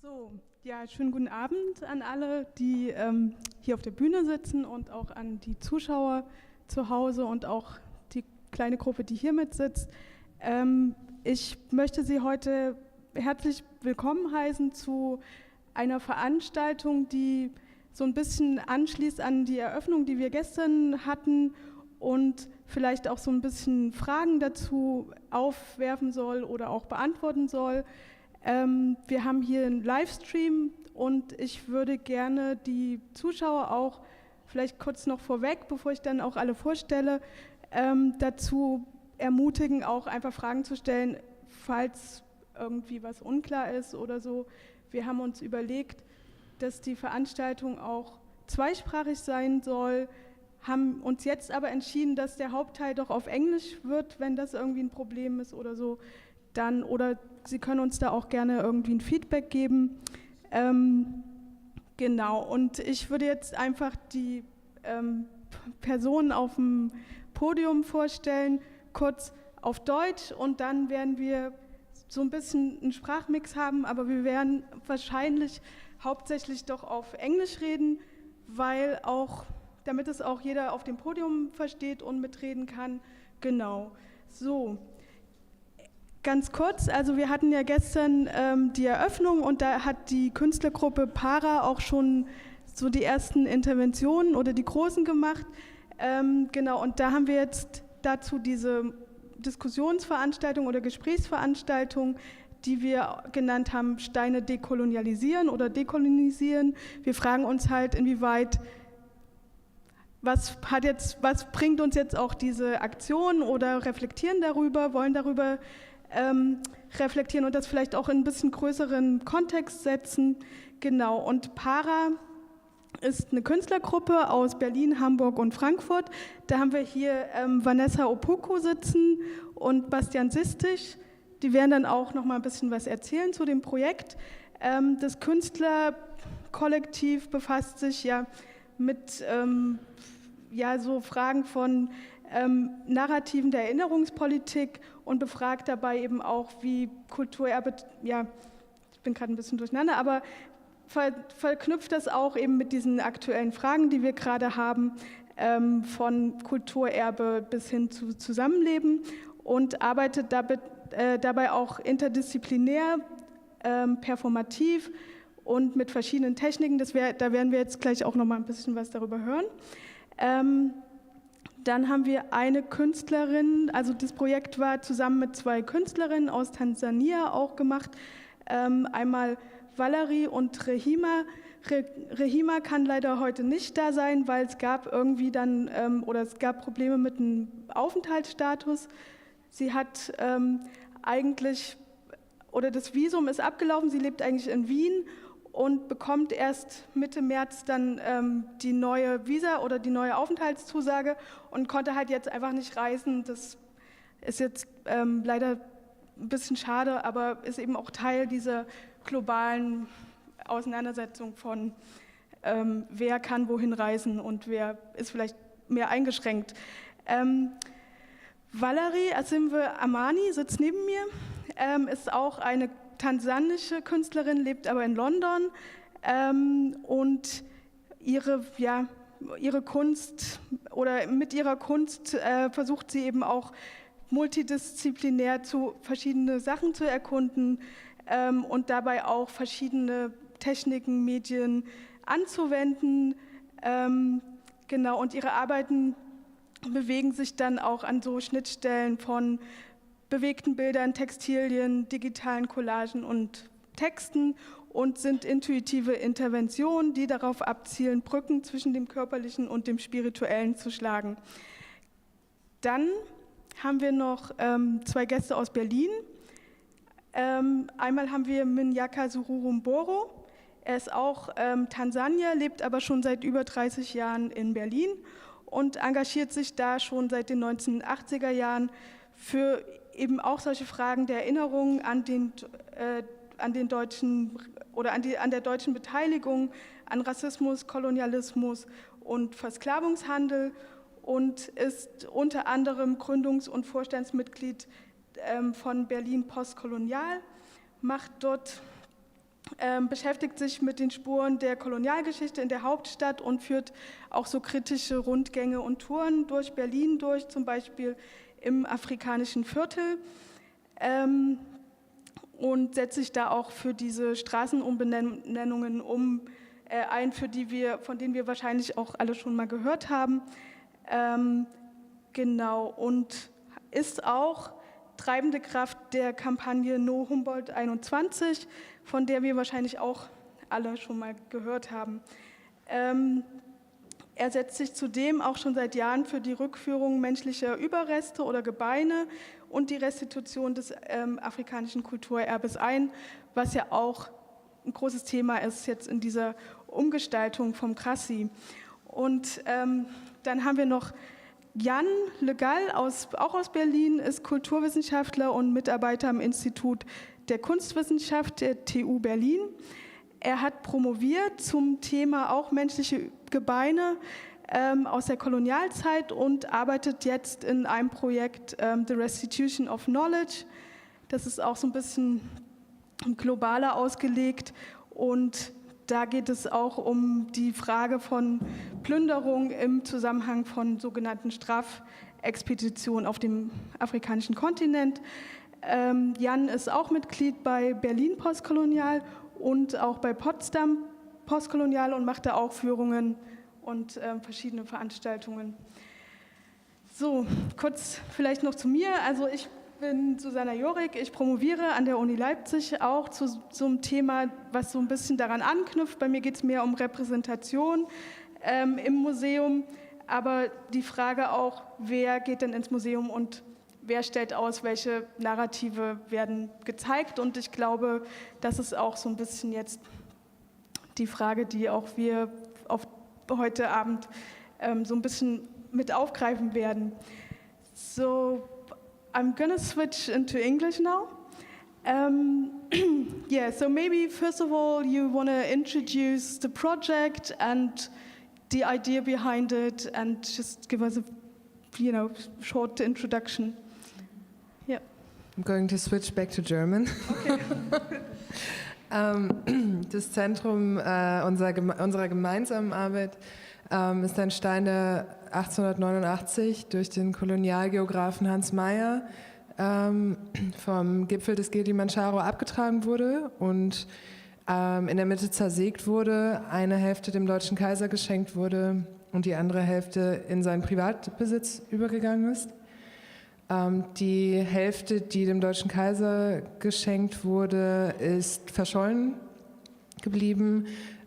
So, ja, schönen guten Abend an alle, die hier auf der Bühne sitzen und auch an die Zuschauer zu Hause und auch die kleine Gruppe, die hier mit sitzt. Ich möchte Sie heute herzlich willkommen heißen zu einer Veranstaltung, die so ein bisschen anschließt an die Eröffnung, die wir gestern hatten und vielleicht auch so ein bisschen Fragen dazu aufwerfen soll oder auch beantworten soll. Wir haben hier einen Livestream und ich würde gerne die Zuschauer auch vielleicht kurz noch vorweg, bevor ich dann auch alle vorstelle, dazu ermutigen, auch einfach Fragen zu stellen, falls irgendwie was unklar ist oder so. Wir haben uns überlegt, dass die Veranstaltung auch zweisprachig sein soll, haben uns jetzt aber entschieden, dass der Hauptteil doch auf Englisch wird, wenn das irgendwie ein Problem ist oder so. Dann, oder Sie können uns da auch gerne irgendwie ein Feedback geben. Genau, und ich würde jetzt einfach die Personen auf dem Podium vorstellen, kurz auf Deutsch, und dann werden wir so ein bisschen einen Sprachmix haben, aber wir werden wahrscheinlich hauptsächlich doch auf Englisch reden, weil auch, damit es auch jeder auf dem Podium versteht und mitreden kann. Genau, so. Ganz kurz, also wir hatten ja gestern die Eröffnung und da hat die Künstlergruppe Para auch schon so die ersten Interventionen oder die großen gemacht. Genau, und da haben wir jetzt dazu diese Diskussionsveranstaltung oder Gesprächsveranstaltung, die wir genannt haben, Steine dekolonialisieren oder dekolonisieren. Wir fragen uns halt, inwieweit, was bringt uns jetzt auch diese Aktion, oder reflektieren darüber, wollen darüber reflektieren und das vielleicht auch in ein bisschen größeren Kontext setzen. Genau, und Para ist eine Künstlergruppe aus Berlin, Hamburg und Frankfurt. Da haben wir hier Vanessa Opoku sitzen und Bastian Sistich. Die werden dann auch noch mal ein bisschen was erzählen zu dem Projekt. Das Künstlerkollektiv befasst sich ja mit so Fragen von Narrativen der Erinnerungspolitik und befragt dabei eben auch, wie Kulturerbe, ja, ich bin gerade ein bisschen durcheinander, aber verknüpft das auch eben mit diesen aktuellen Fragen, die wir gerade haben, von Kulturerbe bis hin zu Zusammenleben, und arbeitet dabei auch interdisziplinär, performativ und mit verschiedenen Techniken. Da werden wir jetzt gleich auch noch mal ein bisschen was darüber hören. Dann haben wir eine Künstlerin, also das Projekt war zusammen mit zwei Künstlerinnen aus Tansania auch gemacht, einmal Valerie und Rehima. Rehima kann leider heute nicht da sein, weil es gab irgendwie dann, es gab Probleme mit dem Aufenthaltsstatus. Sie hat das Visum ist abgelaufen, sie lebt eigentlich in Wien und bekommt erst Mitte März dann die neue Visa oder die neue Aufenthaltszusage und konnte halt jetzt einfach nicht reisen. Das ist jetzt leider ein bisschen schade, aber ist eben auch Teil dieser globalen Auseinandersetzung von wer kann wohin reisen und wer ist vielleicht mehr eingeschränkt. Valerie Asimwe Amani sitzt neben mir, ist auch eine tansanische Künstlerin, lebt aber in London und ihre Kunst oder mit ihrer Kunst versucht sie eben auch multidisziplinär verschiedene Sachen zu erkunden und dabei auch verschiedene Techniken, Medien anzuwenden. Genau, und ihre Arbeiten bewegen sich dann auch an so Schnittstellen von bewegten Bildern, Textilien, digitalen Collagen und Texten und sind intuitive Interventionen, die darauf abzielen, Brücken zwischen dem Körperlichen und dem Spirituellen zu schlagen. Dann haben wir noch zwei Gäste aus Berlin. Einmal haben wir Minyaka Sururumboro. Er ist auch Tansanier, lebt aber schon seit über 30 Jahren in Berlin und engagiert sich da schon seit den 1980er Jahren für eben auch solche Fragen der Erinnerung an den deutschen oder an der deutschen Beteiligung an Rassismus, Kolonialismus und Versklavungshandel und ist unter anderem Gründungs- und Vorstandsmitglied von Berlin Postkolonial, beschäftigt sich mit den Spuren der Kolonialgeschichte in der Hauptstadt und führt auch so kritische Rundgänge und Touren durch Berlin durch, zum Beispiel im afrikanischen Viertel, und setzt sich da auch für diese Straßenumbenennungen ein, von denen wir wahrscheinlich auch alle schon mal gehört haben. Genau, und ist auch treibende Kraft der Kampagne No Humboldt 21, von der wir wahrscheinlich auch alle schon mal gehört haben. Er setzt sich zudem auch schon seit Jahren für die Rückführung menschlicher Überreste oder Gebeine und die Restitution des afrikanischen Kulturerbes ein, was ja auch ein großes Thema ist jetzt in dieser Umgestaltung vom GRASSI. Und dann haben wir noch Jan Le Gall, auch aus Berlin, ist Kulturwissenschaftler und Mitarbeiter am Institut der Kunstwissenschaft der TU Berlin. Er hat promoviert zum Thema auch menschliche Gebeine aus der Kolonialzeit und arbeitet jetzt in einem Projekt The Restitution of Knowledge. Das ist auch so ein bisschen globaler ausgelegt und da geht es auch um die Frage von Plünderung im Zusammenhang von sogenannten Strafexpeditionen auf dem afrikanischen Kontinent. Jan ist auch Mitglied bei Berlin Postkolonial und auch bei Potsdam Postkolonial und macht da auch Führungen und verschiedene Veranstaltungen. So, kurz vielleicht noch zu mir. Also ich bin Susanna Jorik, ich promoviere an der Uni Leipzig auch zu so einem Thema, was so ein bisschen daran anknüpft. Bei mir geht es mehr um Repräsentation im Museum, aber die Frage auch, wer geht denn ins Museum und wer stellt aus, welche Narrative werden gezeigt. Und ich glaube, das ist auch so ein bisschen jetzt die Frage, die auch wir heute Abend so ein bisschen mit aufgreifen werden. So, I'm gonna switch into English now. Yeah, so maybe first of all you want to introduce the project and the idea behind it and just give us a short introduction. Yeah. I'm going to switch back to German. Okay. Das Zentrum unserer gemeinsamen Arbeit ist ein Stein, der 1889 durch den Kolonialgeographen Hans Meyer vom Gipfel des Kilimanjaro abgetragen wurde und in der Mitte zersägt wurde, eine Hälfte dem deutschen Kaiser geschenkt wurde und die andere Hälfte in seinen Privatbesitz übergegangen ist. Die Hälfte, die dem deutschen Kaiser geschenkt wurde, ist verschollen geblieben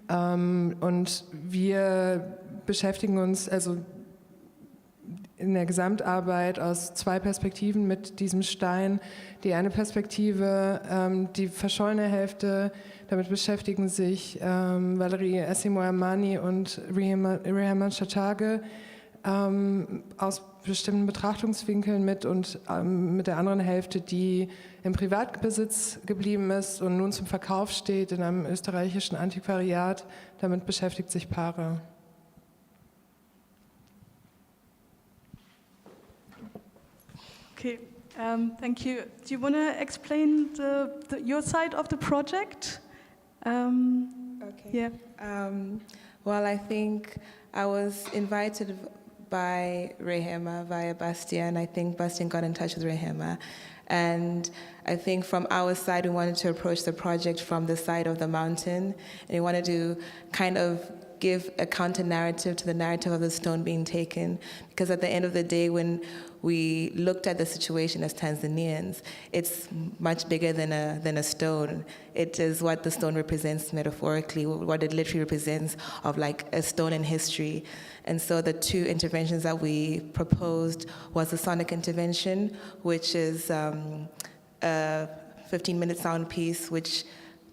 und wir beschäftigen uns also in der Gesamtarbeit aus zwei Perspektiven mit diesem Stein. Die eine Perspektive, die verschollene Hälfte, damit beschäftigen sich Valerie Essimo-Armani und Rehema Chachage aus bestimmten Betrachtungswinkeln mit und mit der anderen Hälfte, die im Privatbesitz geblieben ist und nun zum Verkauf steht in einem österreichischen Antiquariat. Damit beschäftigt sich Paare. Okay, thank you. Do you want to explain your side of the project? Okay. Yeah. Well, I think I was invited by Rehema via Bastian. I think Bastian got in touch with Rehema. And I think from our side, we wanted to approach the project from the side of the mountain. And we wanted to kind of give a counter narrative to the narrative of the stone being taken. Because at the end of the day, when we looked at the situation as Tanzanians, it's much bigger than a stone. It is what the stone represents metaphorically, what it literally represents of like a stone in history. And so the two interventions that we proposed was the sonic intervention, which is a 15-minute sound piece, which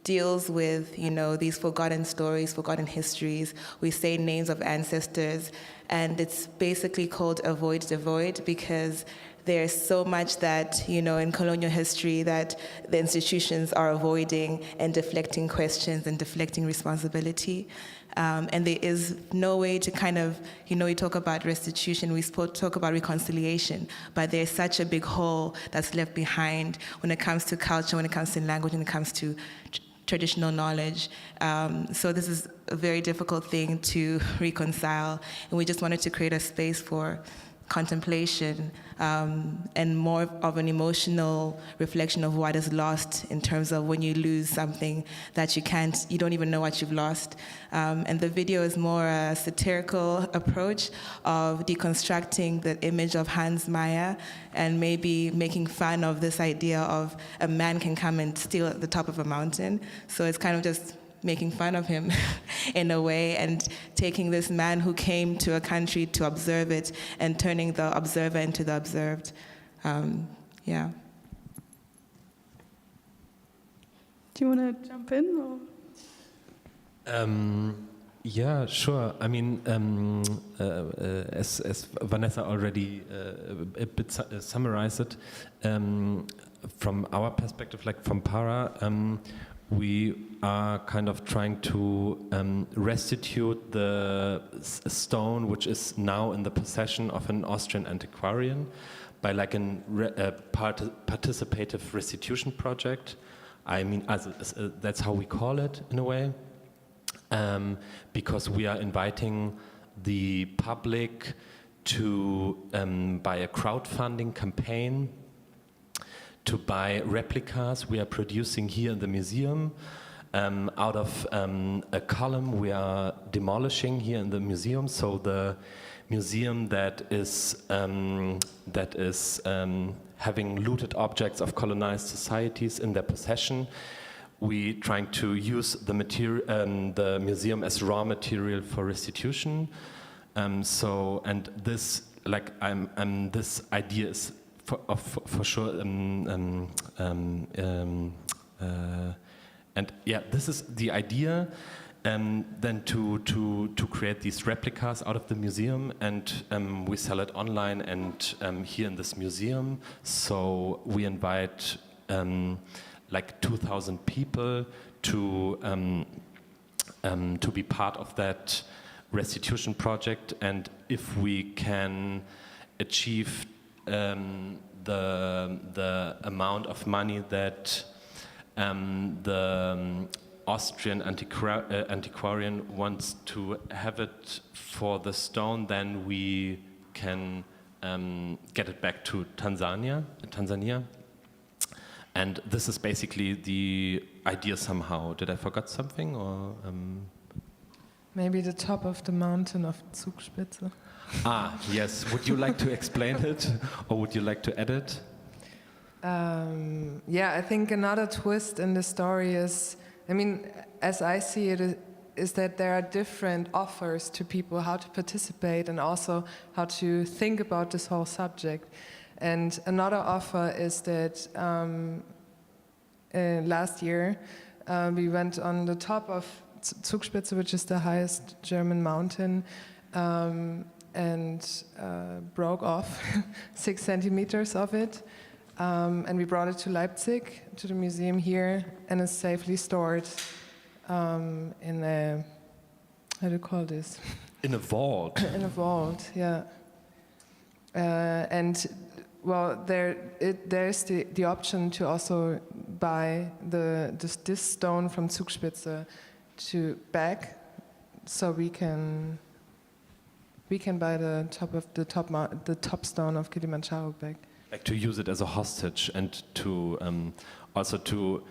deals with, you know, these forgotten stories, forgotten histories. We say names of ancestors, and it's basically called Avoid the Void because there's so much that, you know, in colonial history that the institutions are avoiding and deflecting questions and deflecting responsibility. And there is no way to kind of, you know, we talk about restitution, we talk about reconciliation, but there's such a big hole that's left behind when it comes to culture, when it comes to language, when it comes to traditional knowledge. So this is a very difficult thing to reconcile, and we just wanted to create a space for contemplation and more of an emotional reflection of what is lost in terms of when you lose something that you don't even know what you've lost. And the video is more a satirical approach of deconstructing the image of Hans Meyer and maybe making fun of this idea of a man can come and steal at the top of a mountain. So it's kind of just making fun of him in a way and taking this man who came to a country to observe it and turning the observer into the observed. Yeah. Do you want to jump in? Or? Yeah, sure. I mean, as Vanessa already a bit summarized it, from our perspective, like from Para, we are kind of trying to restitute the stone which is now in the possession of an Austrian antiquarian by like a participative restitution project. I mean, that's how we call it in a way, because we are inviting the public to, by a crowdfunding campaign, to buy replicas we are producing here in the museum out of a column we are demolishing here in the museum. So the museum that is having looted objects of colonized societies in their possession, we trying to use the museum as raw material for restitution. And this, like, this idea is for sure, and yeah, this is the idea. Then to create these replicas out of the museum, and we sell it online and here in this museum. So we invite like 2,000 people to be part of that restitution project, and if we can achieve the amount of money that the Austrian antiquarian wants to have it for the stone, then we can get it back to Tanzania. And this is basically the idea somehow. Did I forget something? Or maybe the top of the mountain of Zugspitze. Ah, yes. Would you like to explain it, or would you like to add it? Yeah, I think another twist in the story is, I mean, as I see it, is that there are different offers to people how to participate and also how to think about this whole subject. And another offer is that last year we went on the top of Zugspitze, which is the highest German mountain, and broke off 6 centimeters of it. And we brought it to Leipzig, to the museum here, and it's safely stored in a, how do you call this? In a vault. In a vault, yeah. And well, there's the option to also buy this stone from Zugspitze to back, so we can buy the top stone of Kilimanjaro back. Like to use it as a hostage, and to also to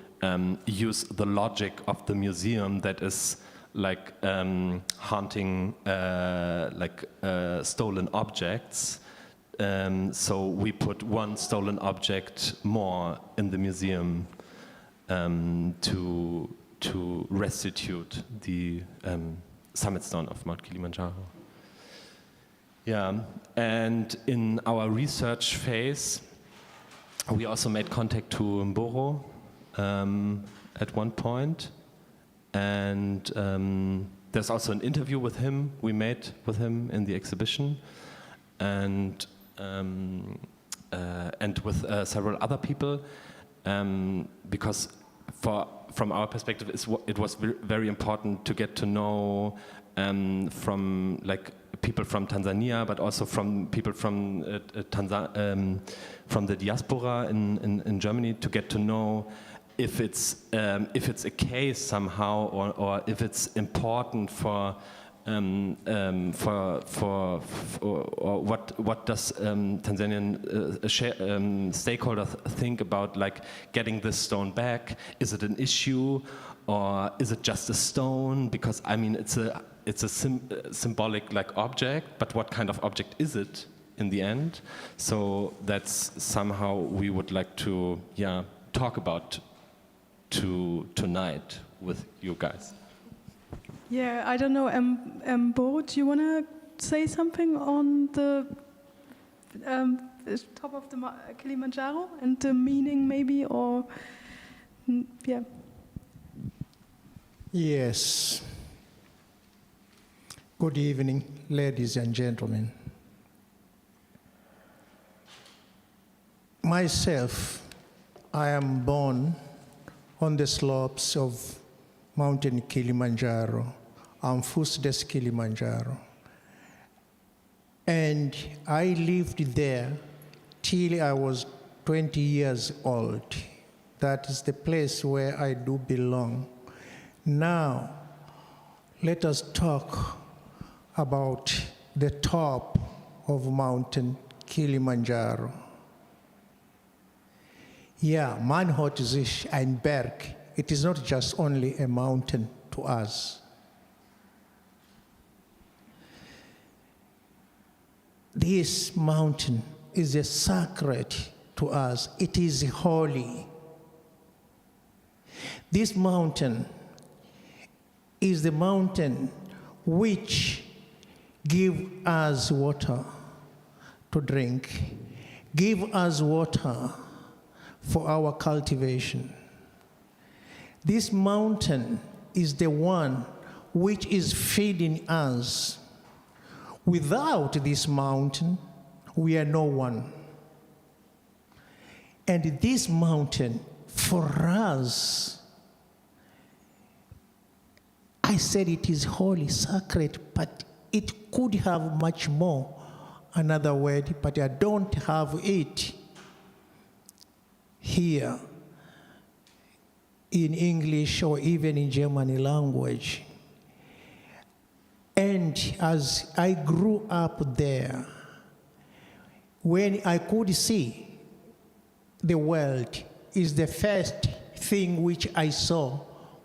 use the logic of the museum that is like haunting stolen objects. So we put one stolen object more in the museum to restitute the summit stone of Mount Kilimanjaro. Yeah, and in our research phase, we also made contact to Mboro, at one point. And there's also an interview with him we made with him in the exhibition, and with several other people, because from our perspective, it was very important to get to know from like people from Tanzania, but also from people from the diaspora in Germany, to get to know if it's a case somehow, or if it's important for what does Tanzanian stakeholders think about like getting this stone back? Is it an issue, or is it just a stone? Because I mean, it's a symbolic like object, but what kind of object is it in the end? So that's somehow we would like to talk about tonight with you guys. Yeah, I don't know, Bo, do you want to say something on the top of the Kilimanjaro and the meaning maybe, or yeah? Yes. Good evening, ladies and gentlemen. Myself, I am born on the slopes of Mountain Kilimanjaro, Fuß Kilimanjaro. And I lived there till I was 20 years old. That is the place where I do belong. Now, let us talk about the top of Mountain Kilimanjaro. Yeah, man hat sich ein Berg. It is not just only a mountain to us. This mountain is a sacred to us. It is holy. This mountain is the mountain which gives us water to drink, give us water for our cultivation. This mountain is the one which is feeding us. Without this mountain, we are no one. And this mountain, for us, I said it is holy, sacred, but it could have much more, another word, but I don't have it here in English or even in German language. And as I grew up there, when I could see the world, is the first thing which I saw,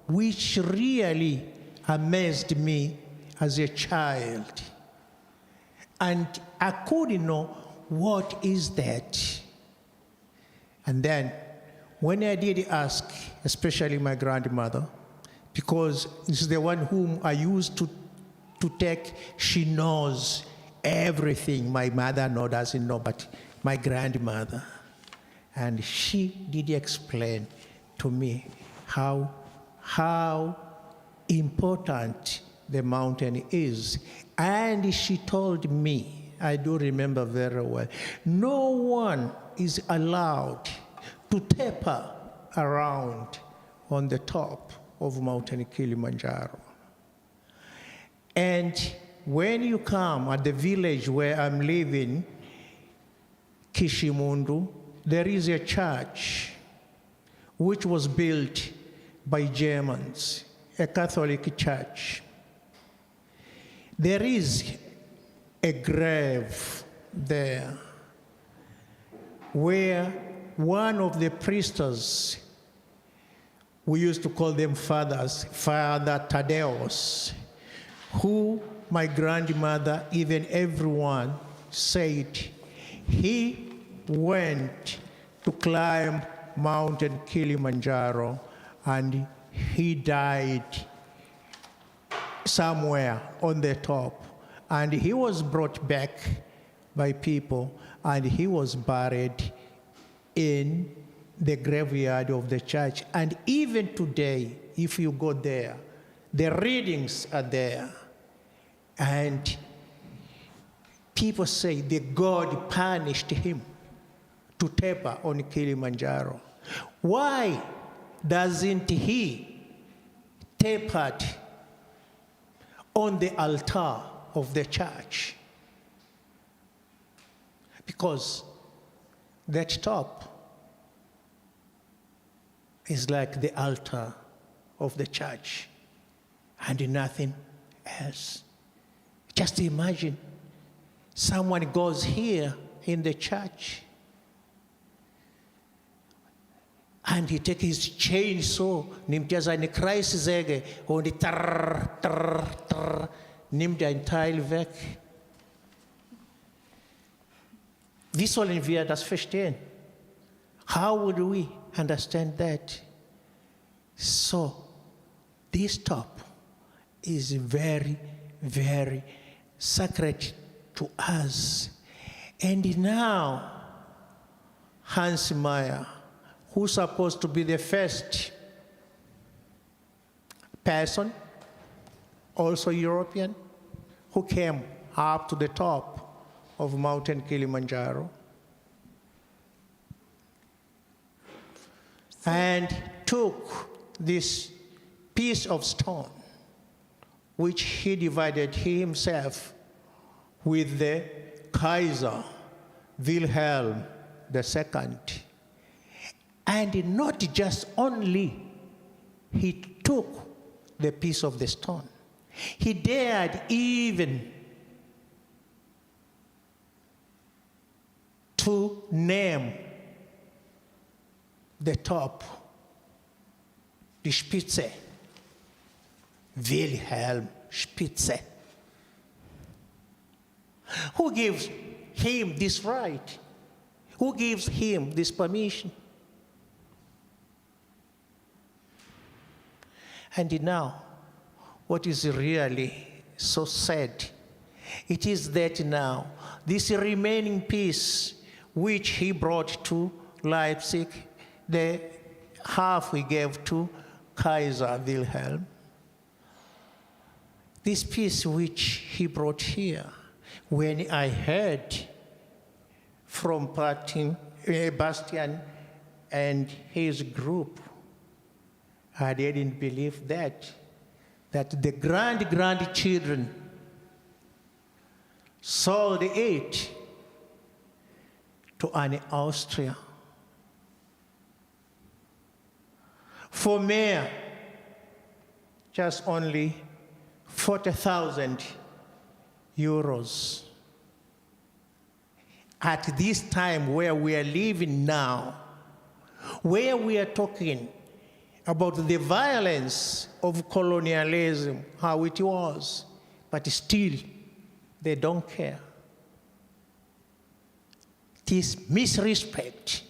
which really amazed me as a child. And I couldn't know what is that. And then when I did ask, especially my grandmother, because it's the one whom I used to take, she knows everything. My mother doesn't know, but my grandmother. And she did explain to me how important the mountain is. And she told me, I do remember very well, no one is allowed to taper around on the top of Mountain Kilimanjaro. And when you come at the village where I'm living, Kishimundu, there is a church which was built by Germans, a Catholic church. There is a grave there where one of the priesters, we used to call them fathers, Father Thaddeus, who my grandmother, even everyone said, he went to climb Mountain Kilimanjaro and he died somewhere on the top. And he was brought back by people and he was buried in the graveyard of the church. And even today, if you go there, the readings are there. And people say that God punished him to taper on Kilimanjaro. Why doesn't he taper on the altar of the church? Because that top is like the altar of the church and nothing else. Just imagine someone goes here in the church and he takes his chainsaw, nimmt seine Kreissäge und die nimmt ein Teil weg. Wie sollen wir das verstehen? How would we understand that? So, this top is very, very sacred to us. And now, Hans Meyer, who's supposed to be the first person, also European, who came up to the top of Mountain Kilimanjaro and took this piece of stone, which he divided himself with the Kaiser Wilhelm II. And not just only he took the piece of the stone, he dared even to name the top, the Spitze, Wilhelm Spitze. Who gives him this right? Who gives him this permission? And now, what is really so sad, it is that now, this remaining piece which he brought to Leipzig, the half we gave to Kaiser Wilhelm, this piece which he brought here, when I heard from Bastian and his group, I didn't believe that the grandchildren sold it to an Austria for mere just only 40,000 euros. At this time where we are living now, where we are talking about the violence of colonialism, how it was, but still they don't care. This misrespect,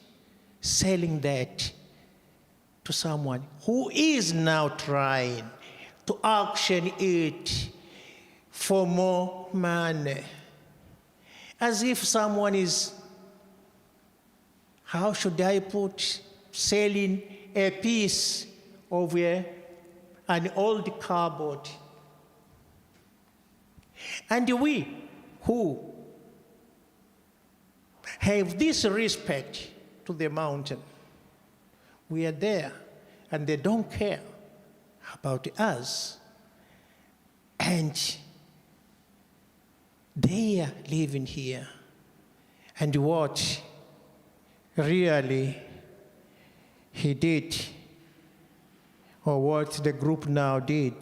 selling that to someone who is now trying to auction it for more money. As if someone is, how should I put, selling a piece of an old cardboard. And we who have this respect to the mountain, we are there and they don't care about us. And they are living here. And what really he did, or what the group now did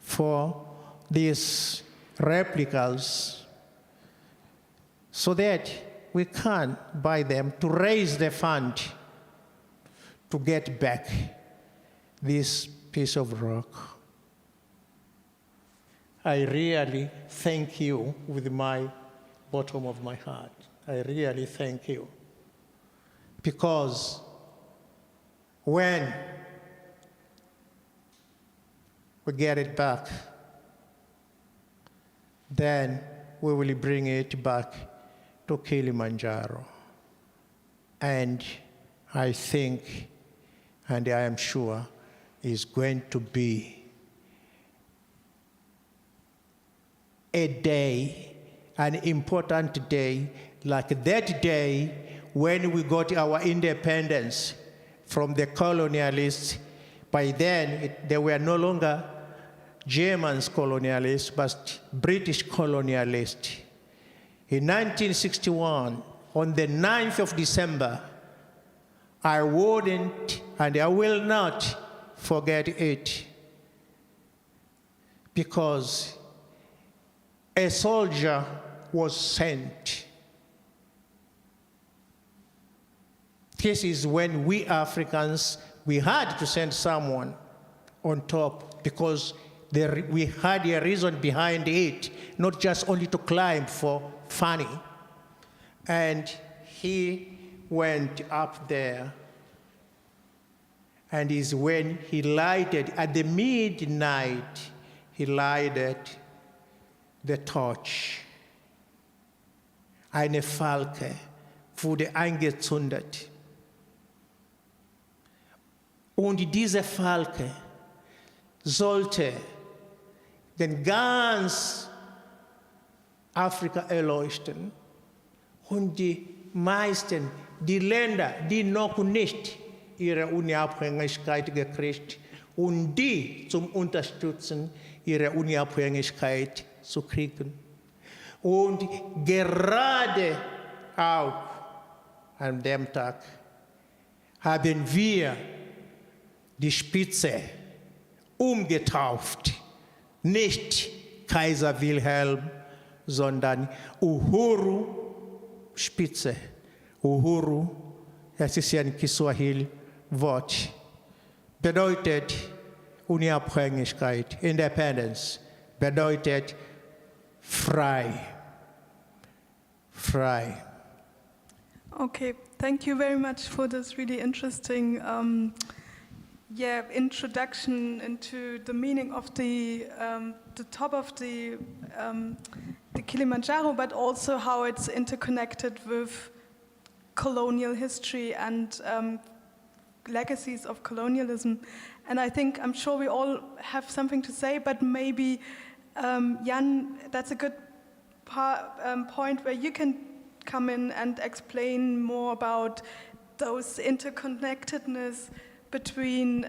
for these replicas, so that we can buy them to raise the fund to get back this piece of rock. I really thank you with my bottom of my heart. I really thank you. Because when we get it back, then we will bring it back to Kilimanjaro. And I think, and I am sure, is going to be a day, an important day, like that day when we got our independence from the colonialists. By then, they were no longer Germans colonialists, but British colonialists. In 1961, on the 9th of December, I wouldn't and I will not forget it, because a soldier was sent. This is when we Africans, we had to send someone on top, because we had a reason behind it, not just only to climb for funny. And he went up there, and is when he lighted, at the midnight, he lighted the torch. Eine Falke wurde angezündet. Und diese Falke sollte den ganz Afrika erleuchten. Und die meisten, die Länder, die noch nicht ihre Unabhängigkeit gekriegt und die zum Unterstützen ihre Unabhängigkeit zu kriegen. Und gerade auch an dem Tag haben wir die Spitze umgetauft. Nicht Kaiser Wilhelm, sondern Uhuru Spitze. Uhuru, das ist ja ein Kiswahili-Wort, bedeutet Unabhängigkeit, Independence, bedeutet frei. Frei. Okay, thank you very much for this really interesting introduction into the meaning of the top of the Kilimanjaro, but also how it's interconnected with colonial history and legacies of colonialism. And I'm sure we all have something to say, but maybe, Jan, that's a good point where you can come in and explain more about those interconnectedness between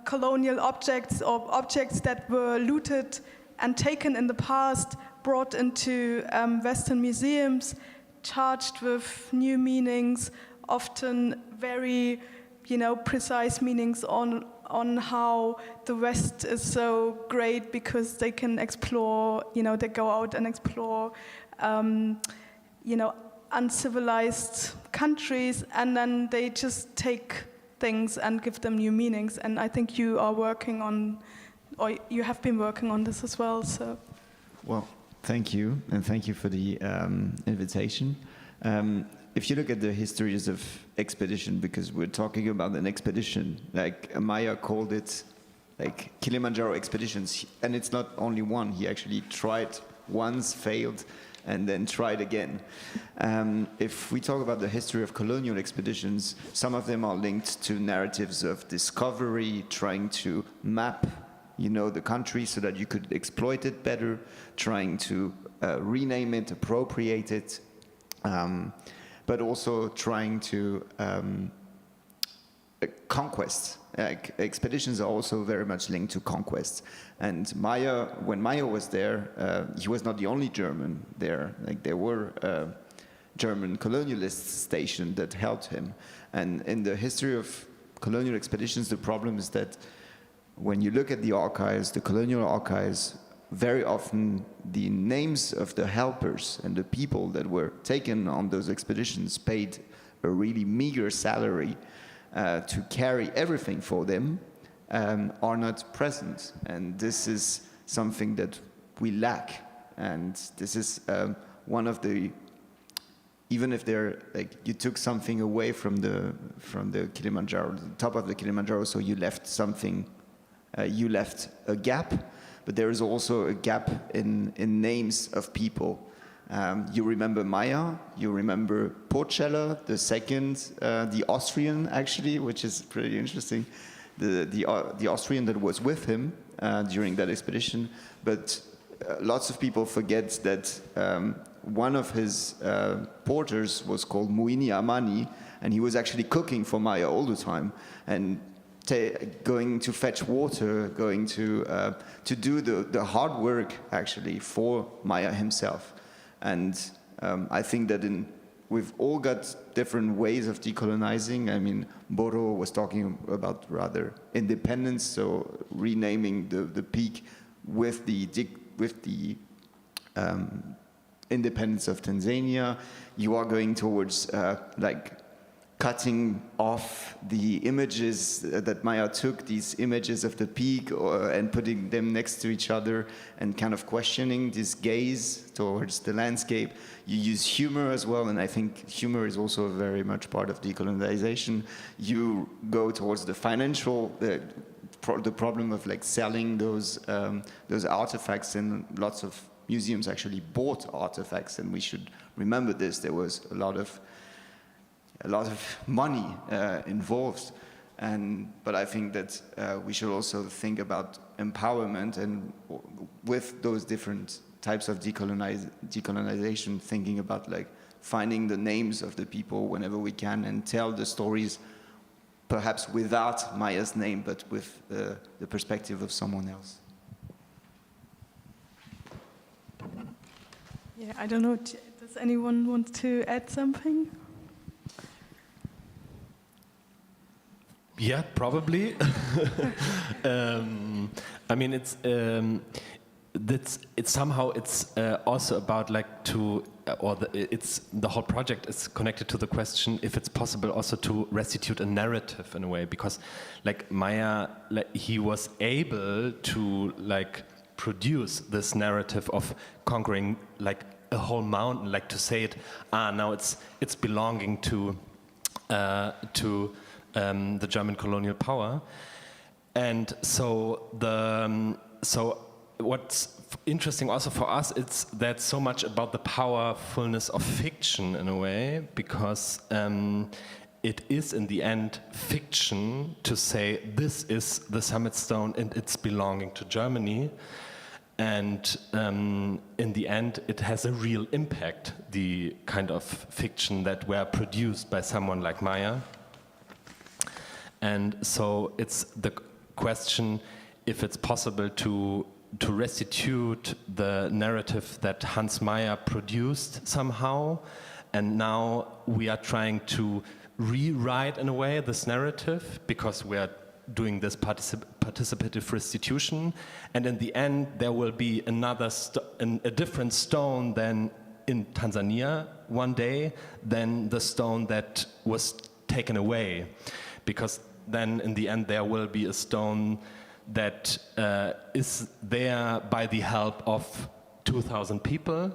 colonial objects or objects that were looted and taken in the past, brought into Western museums, charged with new meanings, often very, precise meanings on how the West is so great because they can explore, they go out and explore, uncivilized countries, and then they just take things and give them new meanings. And I think you are working on, or you have been working on this as well. So, well, thank you, and thank you for the invitation. If you look at the histories of expedition, because we're talking about an expedition, like Maya called it, like Kilimanjaro expeditions, and it's not only one. He actually tried once, failed, and then tried again. If we talk about the history of colonial expeditions, some of them are linked to narratives of discovery, trying to map, the country so that you could exploit it better, trying to rename it, appropriate it, but also trying to conquest. Expeditions are also very much linked to conquest. And Maya, when Maya was there, he was not the only German there. Like, there were German colonialists stationed that helped him. And in the history of colonial expeditions, the problem is that when you look at the archives, the colonial archives, very often the names of the helpers and the people that were taken on those expeditions paid a really meager salary to carry everything for them, are not present. And this is something that we lack. And this is one of the, even if they're like, you took something away from the Kilimanjaro, the top of the Kilimanjaro, so you left something, you left a gap, but there is also a gap in names of people. You remember Maya, you remember Porcella, the second, the Austrian actually, which is pretty interesting, the Austrian that was with him during that expedition. But lots of people forget that one of his porters was called Muini Amani, and he was actually cooking for Maya all the time, and going to fetch water, going to do the hard work actually for Maya himself. And I think that we've all got different ways of decolonizing. I mean, Boro was talking about rather independence, so renaming the peak with the independence of Tanzania. You are going towards like cutting off the images that Maya took, these images of the peak, and putting them next to each other and kind of questioning this gaze towards the landscape. You use humor as well, and I think humor is also very much part of decolonization. You go towards the financial, the problem of like selling those artifacts, and lots of museums actually bought artifacts, and we should remember this. There was a lot of money involved, but I think that we should also think about empowerment, and with those different types of decolonization, thinking about like finding the names of the people whenever we can and tell the stories, perhaps without Maya's name, but with the perspective of someone else. Yeah, I don't know. Does anyone want to add something? Yeah, probably. I mean, it's somehow also about like the whole project is connected to the question if it's possible also to restitute a narrative in a way, because like Maya, he was able to like produce this narrative of conquering like a whole mountain, like to say it, now it's belonging to the German colonial power. And so what's interesting also for us, it's that so much about the powerfulness of fiction in a way, because it is in the end fiction to say this is the summit stone and it's belonging to Germany. And in the end, it has a real impact, the kind of fiction that were produced by someone like Maya. And so it's the question if it's possible to restitute the narrative that Hans Meyer produced somehow, and now we are trying to rewrite in a way this narrative because we are doing this participative restitution, and in the end there will be a different stone than in Tanzania one day than the stone that was taken away, because then in the end there will be a stone that is there by the help of 2,000 people,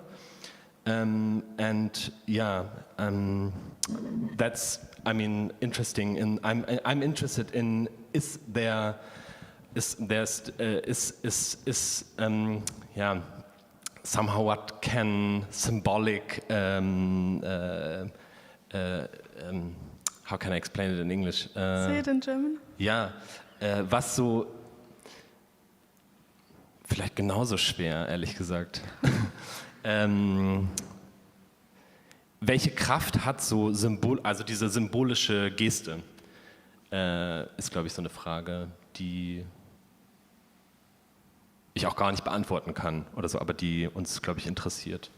and yeah, that's, I mean, interesting. And I'm interested in somehow what can symbolic how can I explain it in English? Say it in German. Ja, was so vielleicht genauso schwer, ehrlich gesagt. Welche Kraft hat so also diese symbolische Geste? Ist, glaube ich, so eine Frage, die ich auch gar nicht beantworten kann oder so, aber die uns, glaube ich, interessiert.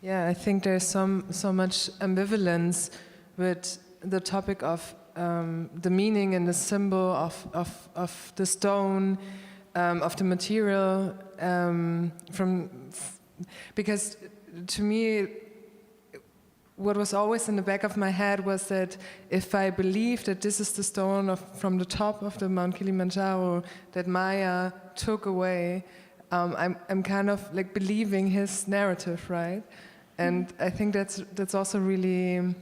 Yeah, I think there's so much ambivalence with the topic of the meaning and the symbol of the stone, of the material, because to me, what was always in the back of my head was that if I believe that this is the stone from the top of the Mount Kilimanjaro that Maya took away, I'm kind of like believing his narrative, right? And I think that's also really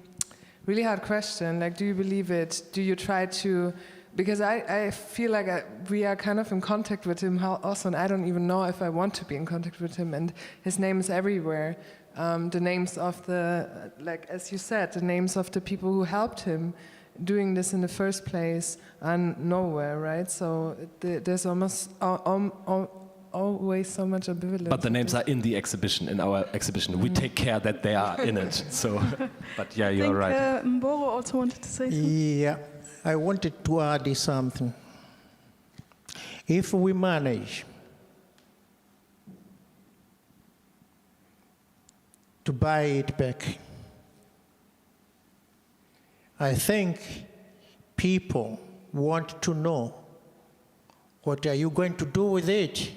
hard question. Like, do you believe it? Do you try to because I feel like we are kind of in contact with him also, and I don't even know if I want to be in contact with him, and his name is everywhere. The names of like as you said, the names of the people who helped him doing this in the first place are nowhere, right? So there's almost always so much ambivalence. But the names are in the exhibition, in our exhibition. We take care that they are in it. So, but yeah, you're right. Mboro also wanted to say something. Yeah, I wanted to add something. If we manage to buy it back, I think people want to know, what are you going to do with it?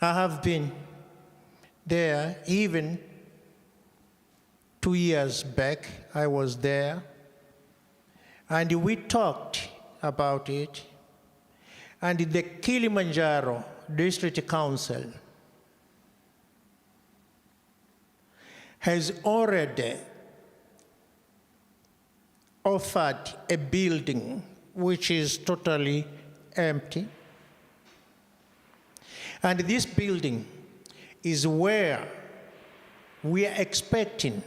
I have been there even 2 years back. I was there, and we talked about it, and the Kilimanjaro District Council has already offered a building which is totally empty. And this building is where we are expecting,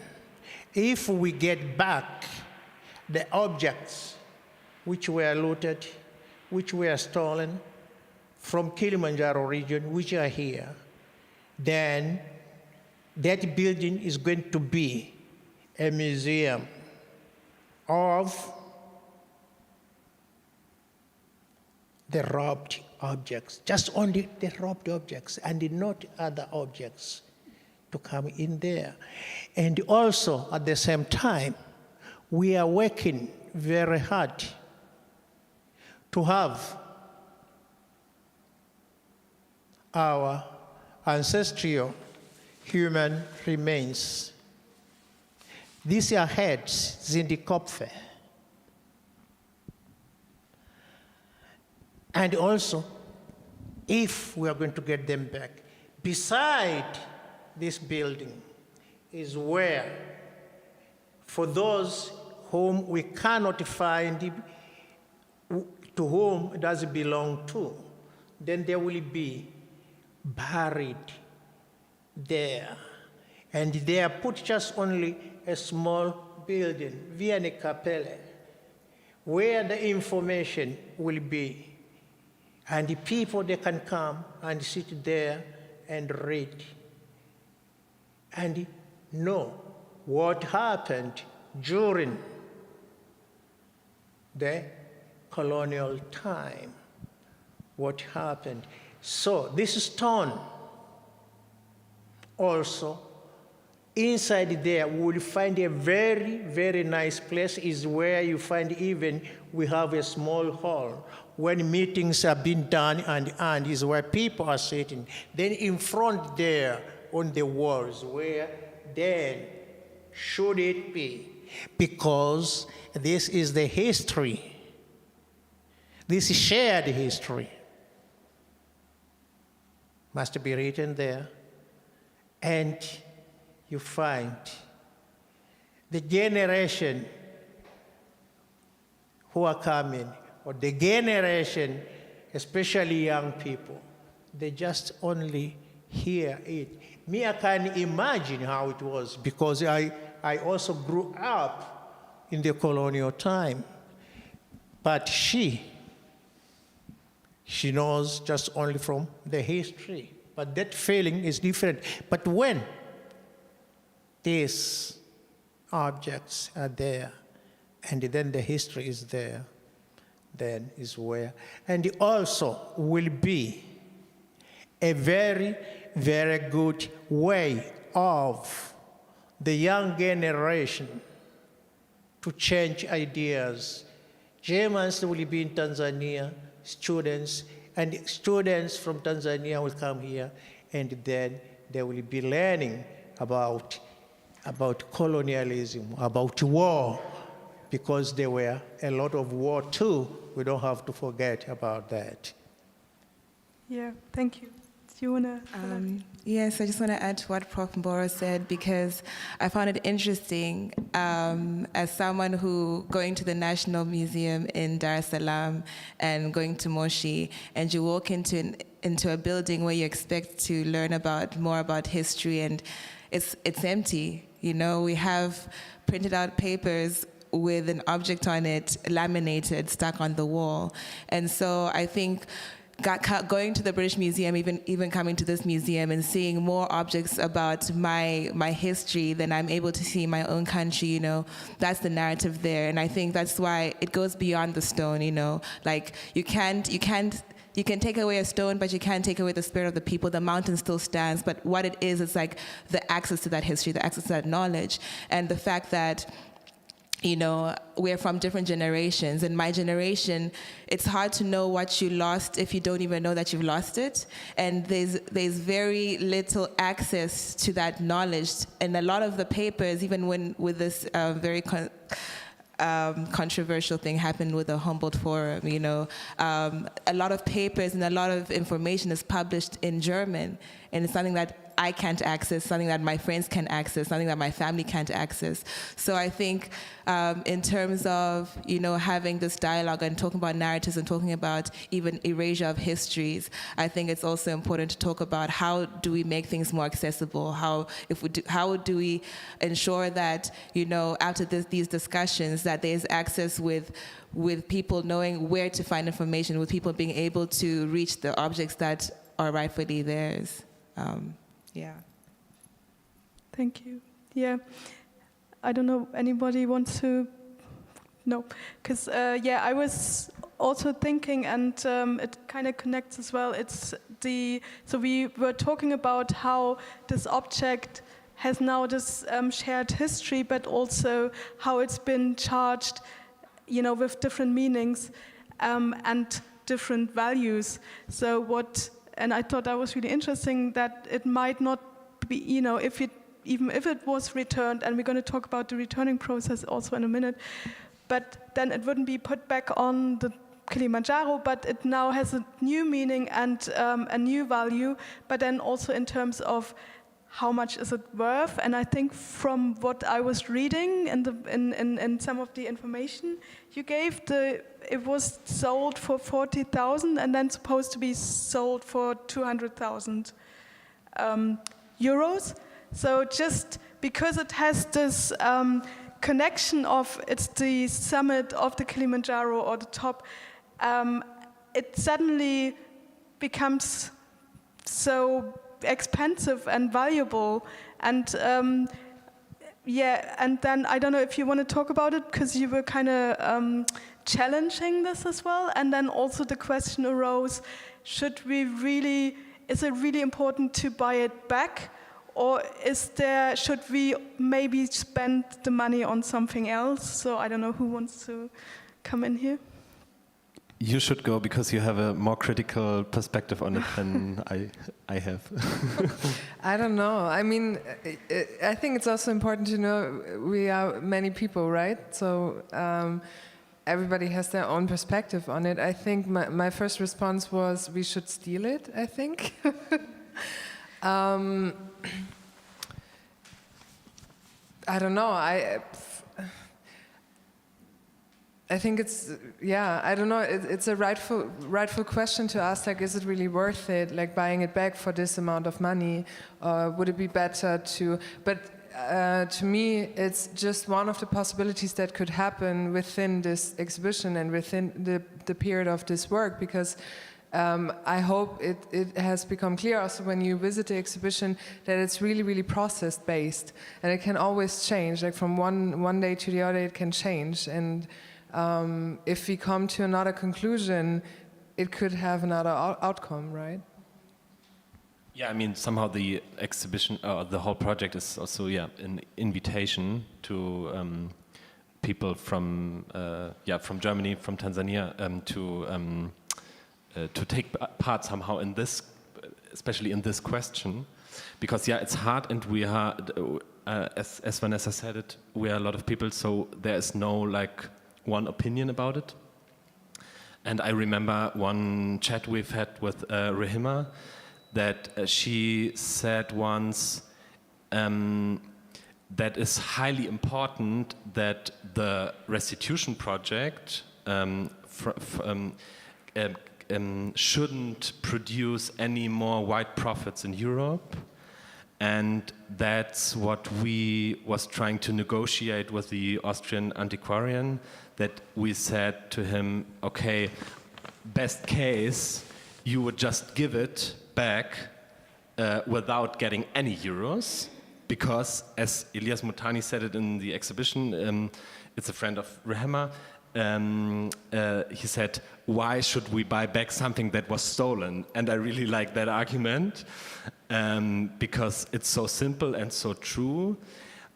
if we get back the objects which were looted, which were stolen from Kilimanjaro region, which are here, then that building is going to be a museum of the robbed objects, just only the robbed objects, and not other objects to come in there. And also, at the same time, we are working very hard to have our ancestral human remains. These are heads, sind die Köpfe. And also, if we are going to get them back, beside this building is where, for those whom we cannot find, to whom it does belong to, then they will be buried there. And they are put just only a small building, wie eine Kapelle, where the information will be. And the people, they can come and sit there and read and know what happened during the colonial time, what happened. So this stone also, inside there, we will find a very, very nice place, is where you find even we have a small hall when meetings are being done, and is where people are sitting. Then in front there on the walls, where then should it be? Because this is the history. This is shared history. Must be written there. And you find the generation who are coming, or the generation, especially young people, they just only hear it. Me, I can imagine how it was, because I also grew up in the colonial time. But she knows just only from the history. But that feeling is different. But when these objects are there, and then the history is there, then is where. And it also will be a very, very good way of the young generation to change ideas. Germans will be in Tanzania, students, and students from Tanzania will come here, and then they will be learning about colonialism, about war, because there were a lot of war too. We don't have to forget about that. Yeah, thank you. you want to? Yes, I just want to add to what Prof. Mboro said, because I found it interesting as someone who going to the National Museum in Dar es Salaam and going to Moshi, and you walk into a building where you expect to learn more about history, and it's empty. You know, we have printed out papers with an object on it, laminated, stuck on the wall. And so I think going to the British Museum, even coming to this museum and seeing more objects about my history than I'm able to see in my own country, you know, that's the narrative there. And I think that's why it goes beyond the stone, you know. Like, you can take away a stone, but you can't take away the spirit of the people. The mountain still stands, but what it is like the access to that history, the access to that knowledge, and the fact that, you know, we're from different generations. In my generation, it's hard to know what you lost if you don't even know that you've lost it. And there's very little access to that knowledge. And a lot of the papers, even with this very controversial thing happened with the Humboldt Forum, you know, a lot of papers and a lot of information is published in German, and it's something that I can't access, something that my friends can access, something that my family can't access. So I think in terms of, you know, having this dialogue and talking about narratives and talking about even erasure of histories, I think it's also important to talk about how do we make things more accessible? How do we ensure that, you know, after these discussions, that there's access with people knowing where to find information, with people being able to reach the objects that are rightfully theirs. Yeah. Thank you. Yeah. I don't know, anybody wants to? No. Because, I was also thinking, and it kind of connects as well. So we were talking about how this object has now this shared history, but also how it's been charged, you know, with different meanings and different values. And I thought that was really interesting, that it might not be, you know, even if it was returned, and we're going to talk about the returning process also in a minute, but then it wouldn't be put back on the Kilimanjaro, but it now has a new meaning and a new value, but then also in terms of how much is it worth. And I think from what I was reading in some of the information you gave, it was sold for 40,000 and then supposed to be sold for 200,000 euros. So just because it has this connection of it's the summit of the Kilimanjaro or the top, it suddenly becomes so expensive and valuable, and and then I don't know if you want to talk about it, because you were kind of challenging this as well, and then also the question arose: is it really important to buy it back, or should we maybe spend the money on something else? So I don't know who wants to come in here. You should go, because you have a more critical perspective on it than I have. I don't know. I mean, I think it's also important to know we are many people, right? So everybody has their own perspective on it. I think my first response was we should steal it, I think. I don't know. I think it's, I don't know, it's a rightful question to ask, like, is it really worth it, like, buying it back for this amount of money, or would it be better but to me, it's just one of the possibilities that could happen within this exhibition and within the period of this work, because I hope it has become clear also when you visit the exhibition that it's really, really process-based, and it can always change, like, from one day to the other it can change, and if we come to another conclusion, it could have another outcome, right? Yeah, I mean, somehow the exhibition, the whole project is also, an invitation to people from Germany, from Tanzania, to take part somehow in this, especially in this question, because it's hard, and we are, as Vanessa said it, we are a lot of people, so there is no like one opinion about it. And I remember one chat we've had with Rehema, that she said once that is highly important that the restitution project shouldn't produce any more white profits in Europe. And that's what we was trying to negotiate with the Austrian antiquarian, that we said to him, okay, best case, you would just give it back without getting any euros, because as Elias Mutani said it in the exhibition, it's a friend of Rehema, he said, why should we buy back something that was stolen? And I really like that argument, because it's so simple and so true.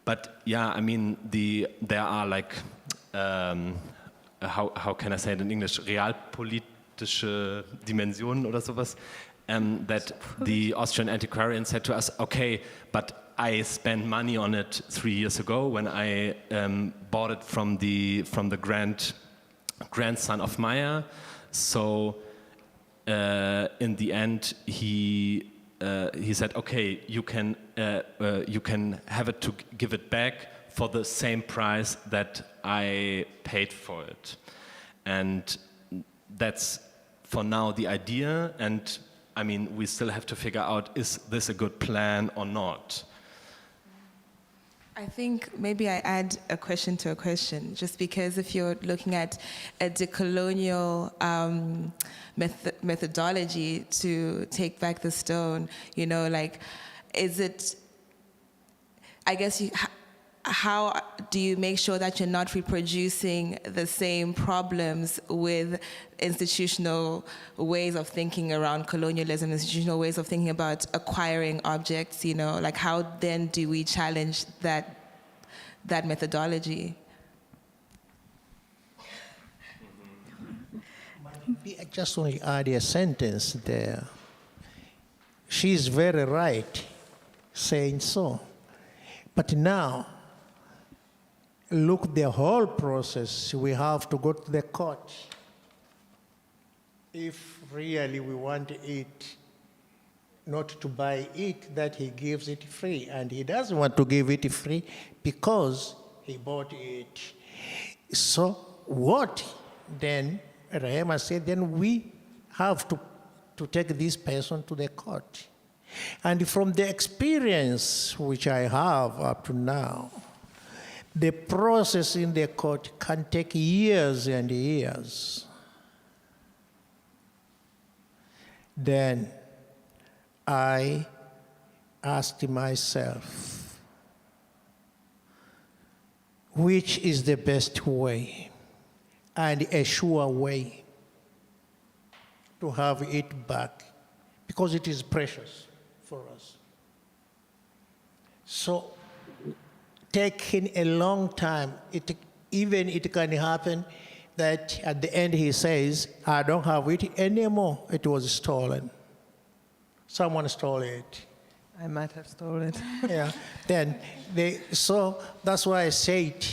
But yeah, I mean, there are like, how can I say it in English, realpolitische Dimensionen oder sowas, that the Austrian antiquarian said to us, okay, but I spent money on it 3 years ago when I bought it from the grandson of Meyer. So in the end, he said, okay, you can have it to give it back for the same price that I paid for it, and that's for now the idea. And I mean, we still have to figure out, is this a good plan or not? I think maybe I add a question to a question, just because if you're looking at a decolonial methodology to take back the stone, you know, like, is it, I guess, how do you make sure that you're not reproducing the same problems with institutional ways of thinking around colonialism, institutional ways of thinking about acquiring objects, you know, like how then do we challenge that methodology? I just want to add a sentence there. She's very right saying so. But now, look the whole process. We have to go to the court. If really we want it, not to buy it, that he gives it free. And he doesn't want to give it free because he bought it. So what then, Rehema said, then we have to take this person to the court. And from the experience which I have up to now, the process in the court can take years and years. Then I asked myself, which is the best way and a sure way to have it back? Because it is precious for us. So, taking a long time, it can happen that at the end he says, I don't have it anymore, it was stolen. Someone stole it. I might have stolen it. Yeah. So that's why I said,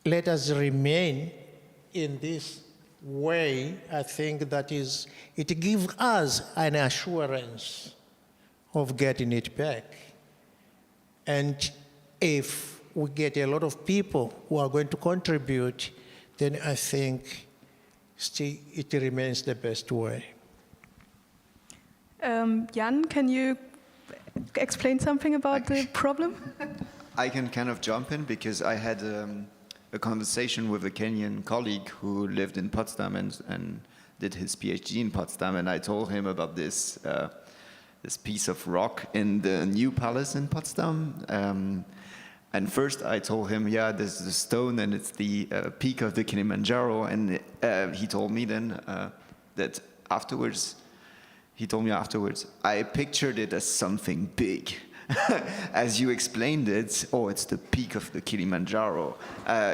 let us remain in this way. I think that is, it gives us an assurance of getting it back. And if we get a lot of people who are going to contribute, then I think still it remains the best way. Jan, can you explain something about the problem? I can kind of jump in because I had a conversation with a Kenyan colleague who lived in Potsdam and did his PhD in Potsdam, and I told him about this piece of rock in the new palace in Potsdam. And first I told him, yeah, this is the stone and it's the peak of the Kilimanjaro. And he told me then that afterwards, I pictured it as something big. As you explained it, it's the peak of the Kilimanjaro.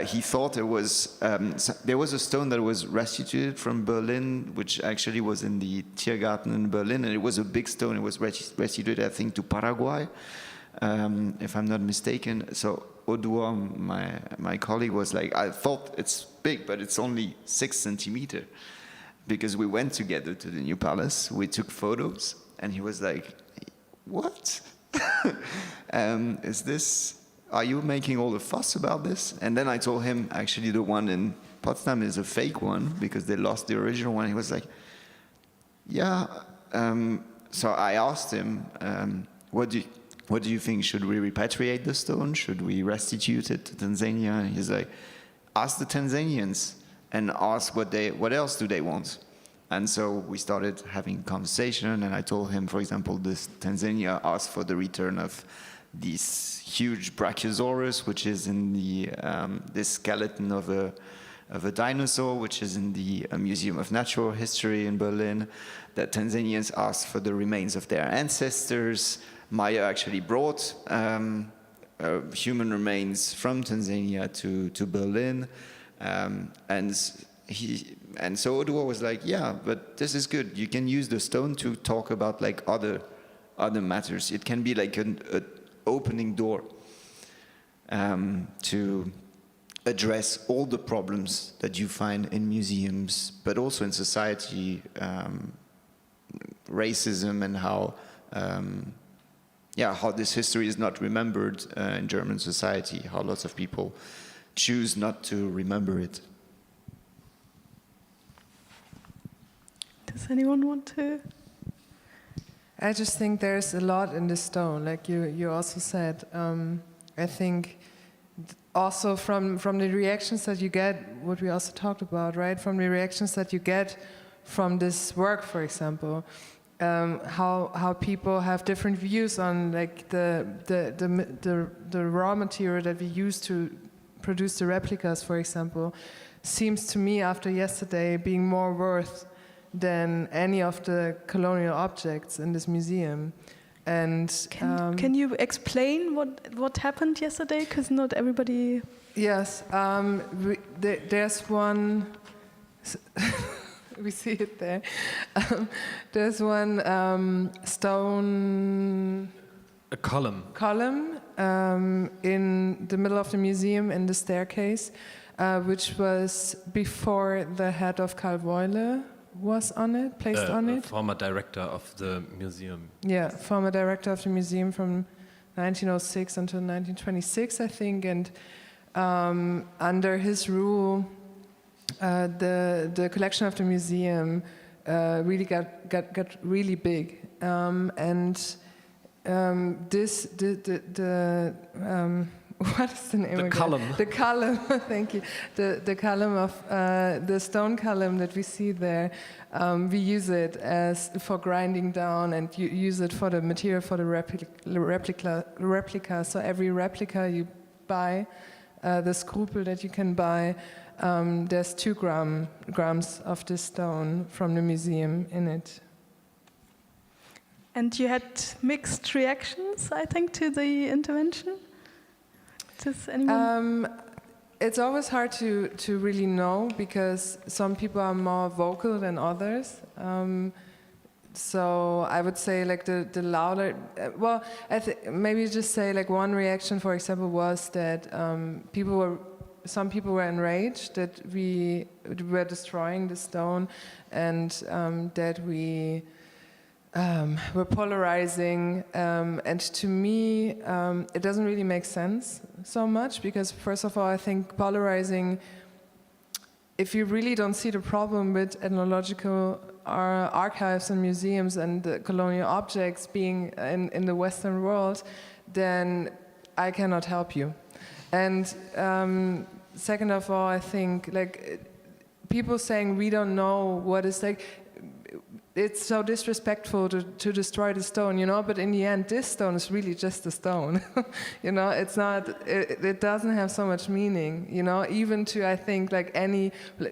He thought there was a stone that was restituted from Berlin, which actually was in the Tiergarten in Berlin, and it was a big stone. It was restituted, I think, to Paraguay, if I'm not mistaken. So Odur, my colleague, was like, I thought it's big, but it's only 6 centimeters. because we went together to the new palace. We took photos, and he was like, "What? Are you making all the fuss about this?" And then I told him, actually, the one in Potsdam is a fake one because they lost the original one. He was like, "Yeah." So I asked him, "What do you think? Should we repatriate the stone? Should we restitute it to Tanzania?" And he's like, "Ask the Tanzanians and ask what else do they want." And so we started having conversation, and I told him, for example, Tanzania asked for the return of this huge Brachiosaurus, which is in this skeleton of a dinosaur, which is in the Museum of Natural History in Berlin. That Tanzanians asked for the remains of their ancestors. Maya actually brought human remains from Tanzania to Berlin, and so Oduor was like, "Yeah, but this is good. You can use the stone to talk about like other matters. It can be like an opening door to address all the problems that you find in museums, but also in society, racism and how this history is not remembered in German society, how lots of people choose not to remember it." Does anyone want to? I just think there's a lot in the stone, like you also said. I think also from the reactions that you get, what we also talked about, right? From the reactions that you get from this work, for example, how people have different views on like the raw material that we use to produce the replicas, for example, seems to me after yesterday being more worth than any of the colonial objects in this museum. And can you explain what happened yesterday? Because not everybody. Yes, there's one. We see it there. There's one stone. A column. In the middle of the museum in the staircase, which was before the head of Karl Woyle was on it, placed on it. Former director of the museum. Yeah, former director of the museum from 1906 until 1926, I think. And under his rule, the collection of the museum really got really big. What is the name? The column. The column. Thank you. The column of the stone column that we see there. We use it as for grinding down, and you use it for the material for the replica. So every replica you buy, the scruple that you can buy, there's 2 grams of this stone from the museum in it. And you had mixed reactions, I think, to the intervention? Does anyone? It's always hard to really know because some people are more vocal than others. So I would say like the louder, maybe just say like one reaction, for example, was that some people were enraged that we were destroying the stone and that we we're polarizing, and to me, it doesn't really make sense so much because, first of all, I think polarizing, if you really don't see the problem with ethnological archives and museums and the colonial objects being in the Western world, then I cannot help you. And second of all, I think like people saying we don't know what is like. It's so disrespectful to destroy the stone, you know, but in the end, this stone is really just a stone. You know, it's not, it doesn't have so much meaning, you know, even to, I think, like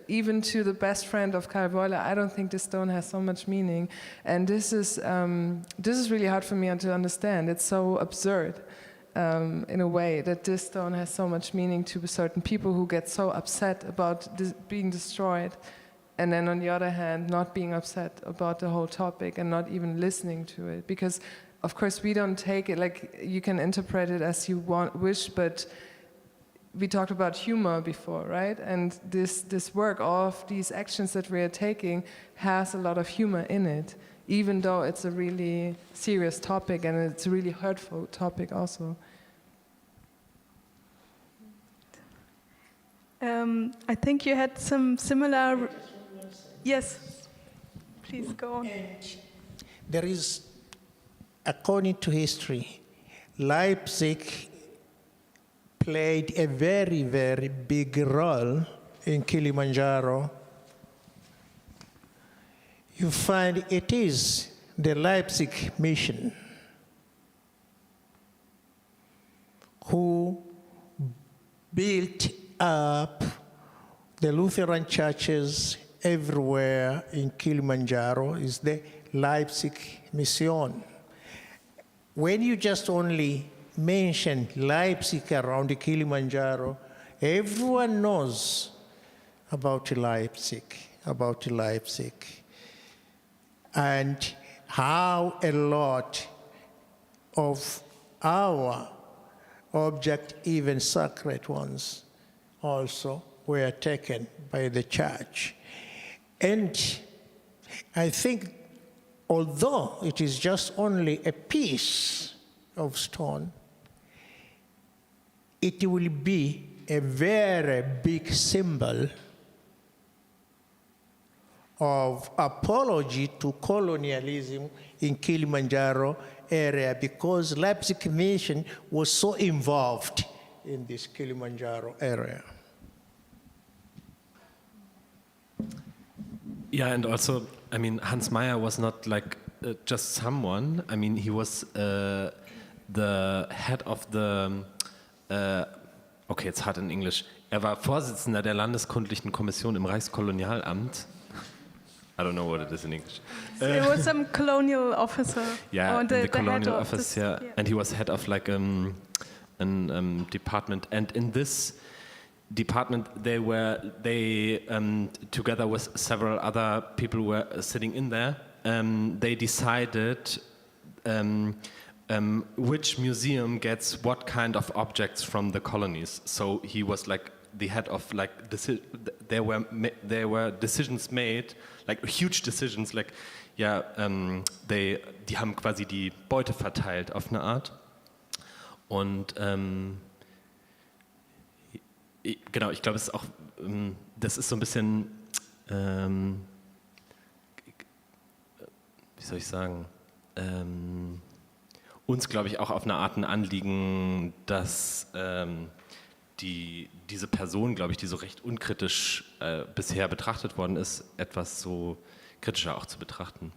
even to the best friend of Karl Woyle, I don't think this stone has so much meaning. And this is really hard for me to understand. It's so absurd. In a way that this stone has so much meaning to certain people who get so upset about this being destroyed. And then on the other hand, not being upset about the whole topic and not even listening to it. Because, of course, we don't take it, like, you can interpret it as you wish, but we talked about humor before, right? And this work of these actions that we are taking has a lot of humor in it, even though it's a really serious topic and it's a really hurtful topic also. I think you had some similar... Yes, please go on. There is, according to history, Leipzig played a very, very big role in Kilimanjaro. You find it is the Leipzig mission who built up the Lutheran churches everywhere in Kilimanjaro. Is the Leipzig mission. When you just only mention Leipzig around the Kilimanjaro, everyone knows about Leipzig, and how a lot of our objects, even sacred ones, also were taken by the church. And I think, although it is just only a piece of stone, it will be a very big symbol of apology to colonialism in Kilimanjaro area, because Leipzig mission was so involved in this Kilimanjaro area. Yeah, and also, I mean, Hans Meyer was not like just someone. I mean, he was the head of the, okay, it's hard in English. Er war Vorsitzender der Landeskundlichen Kommission im Reichskolonialamt. I don't know what it is in English. It was some colonial officer. Yeah, the colonial office, this, yeah. And he was head of like an department. And in this department, they together with several other people who were sitting in there, they decided which museum gets what kind of objects from the colonies. So he was like the head of like there were decisions made, like huge decisions, like ja, die haben quasi die Beute verteilt auf eine Art. Und genau, ich glaube, es ist auch, das ist so ein bisschen, wie soll ich sagen, uns, glaube ich, auch auf eine Art ein Anliegen, dass diese Person, glaube ich, die so recht unkritisch bisher betrachtet worden ist, etwas so kritischer auch zu betrachten.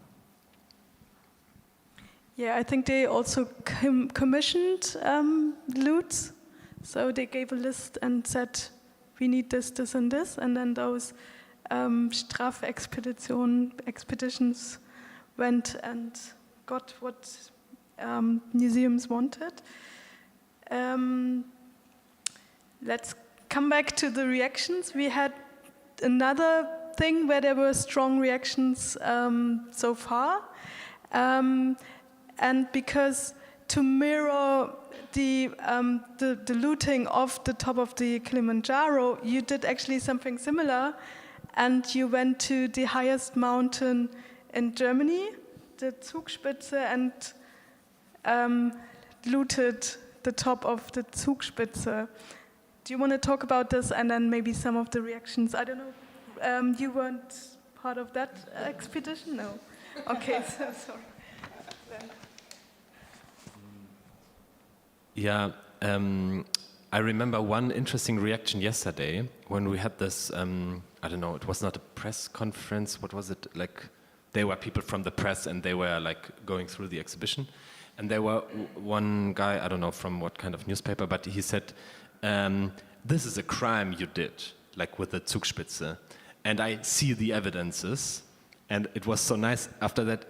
Yeah, I think they also commissioned loots. So they gave a list and said, we need this, this and this. And then those expeditions went and got what museums wanted. Let's come back to the reactions. We had another thing where there were strong reactions so far. And because to mirror the looting of the top of the Kilimanjaro, you did actually something similar, and you went to the highest mountain in Germany, the Zugspitze, and looted the top of the Zugspitze. Do you want to talk about this and then maybe some of the reactions? I don't know. You weren't part of that expedition? No. Okay, so sorry. Yeah, I remember one interesting reaction yesterday when we had this, I don't know, it was not a press conference, what was it, like, there were people from the press and they were like going through the exhibition, and there were one guy, I don't know from what kind of newspaper, but he said, this is a crime you did, like with the Zugspitze, and I see the evidences. And it was so nice after that.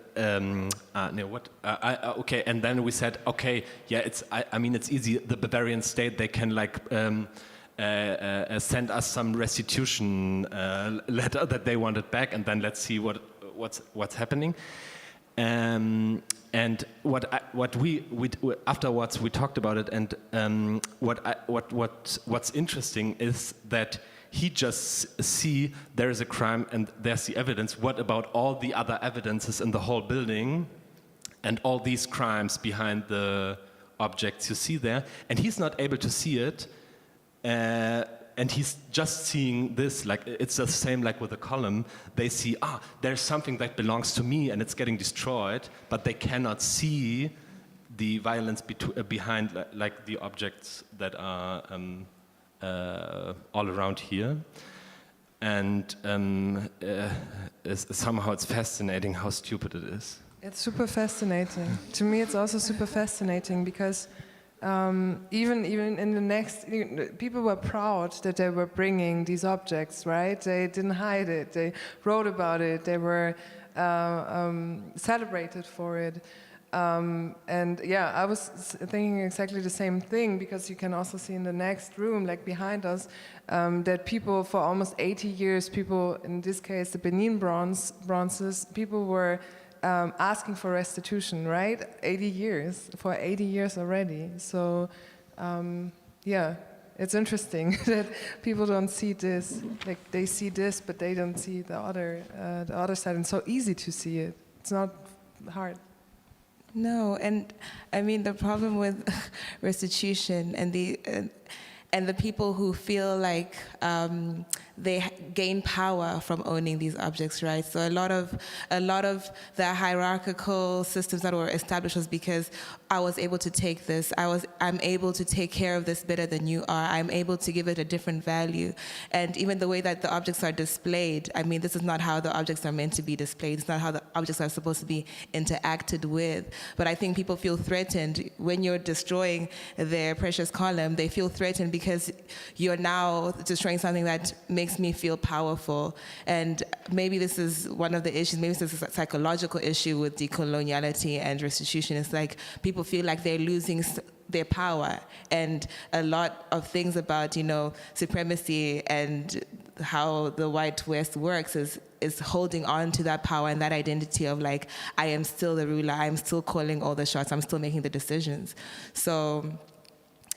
Okay, and then we said, okay, yeah, I mean, it's easy. The Bavarian state, they can like send us some restitution letter that they wanted back, and then let's see what's happening. And afterwards we talked about it, and what's interesting is that he just see there is a crime and there's the evidence. What about all the other evidences in the whole building and all these crimes behind the objects you see there? And he's not able to see it, and he's just seeing this. Like, it's the same like with the column. They see, there's something that belongs to me and it's getting destroyed, but they cannot see the violence behind like the objects that are all around here. And somehow it's fascinating how stupid it is. It's super fascinating. To me, it's also super fascinating because even in the next, people were proud that they were bringing these objects, right? They didn't hide it. They wrote about it. They were celebrated for it. And yeah, I was thinking exactly the same thing, because you can also see in the next room, like behind us, that people for almost 80 years, people, in this case the Benin bronzes, people were asking for restitution, right? 80 years, for 80 years already. So yeah, it's interesting that people don't see this. Like, they see this, but they don't see the other side. And it's so easy to see it. It's not hard. No, and I mean, the problem with restitution and the people who feel like they gain power from owning these objects, right? So a lot of the hierarchical systems that were established was because I was able to take this, I'm able to take care of this better than you are, I'm able to give it a different value. And even the way that the objects are displayed, I mean, this is not how the objects are meant to be displayed, it's not how the objects are supposed to be interacted with. But I think people feel threatened when you're destroying their precious column. They feel threatened because you're now destroying something that makes me feel powerful. And maybe this is one of the issues, maybe this is a psychological issue with decoloniality and restitution. It's like people feel like they're losing their power, and a lot of things about, you know, supremacy and how the white West works is holding on to that power and that identity of like, I am still the ruler, I'm still calling all the shots, I'm still making the decisions. So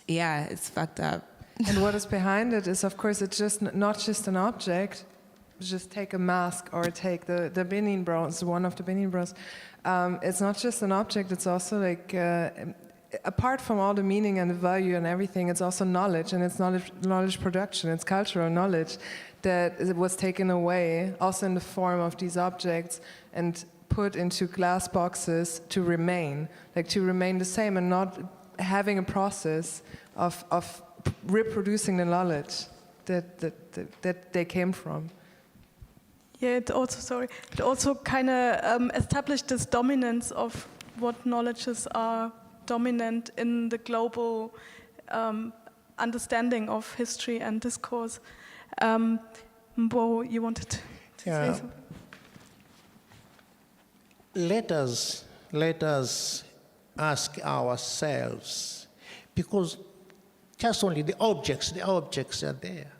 yeah, it's fucked up. And what is behind it is, of course, it's just not just an object. Just take a mask or take the Benin bronze, one of the Benin bronze. It's not just an object, it's also like, apart from all the meaning and the value and everything, it's also knowledge, and it's knowledge production, it's cultural knowledge that was taken away, also in the form of these objects, and put into glass boxes to remain the same, and not having a process of reproducing the knowledge that they came from. Yeah, it also kind of established this dominance of what knowledges are dominant in the global understanding of history and discourse. Bo, you wanted to say something? Let us ask ourselves, because just only the objects are there.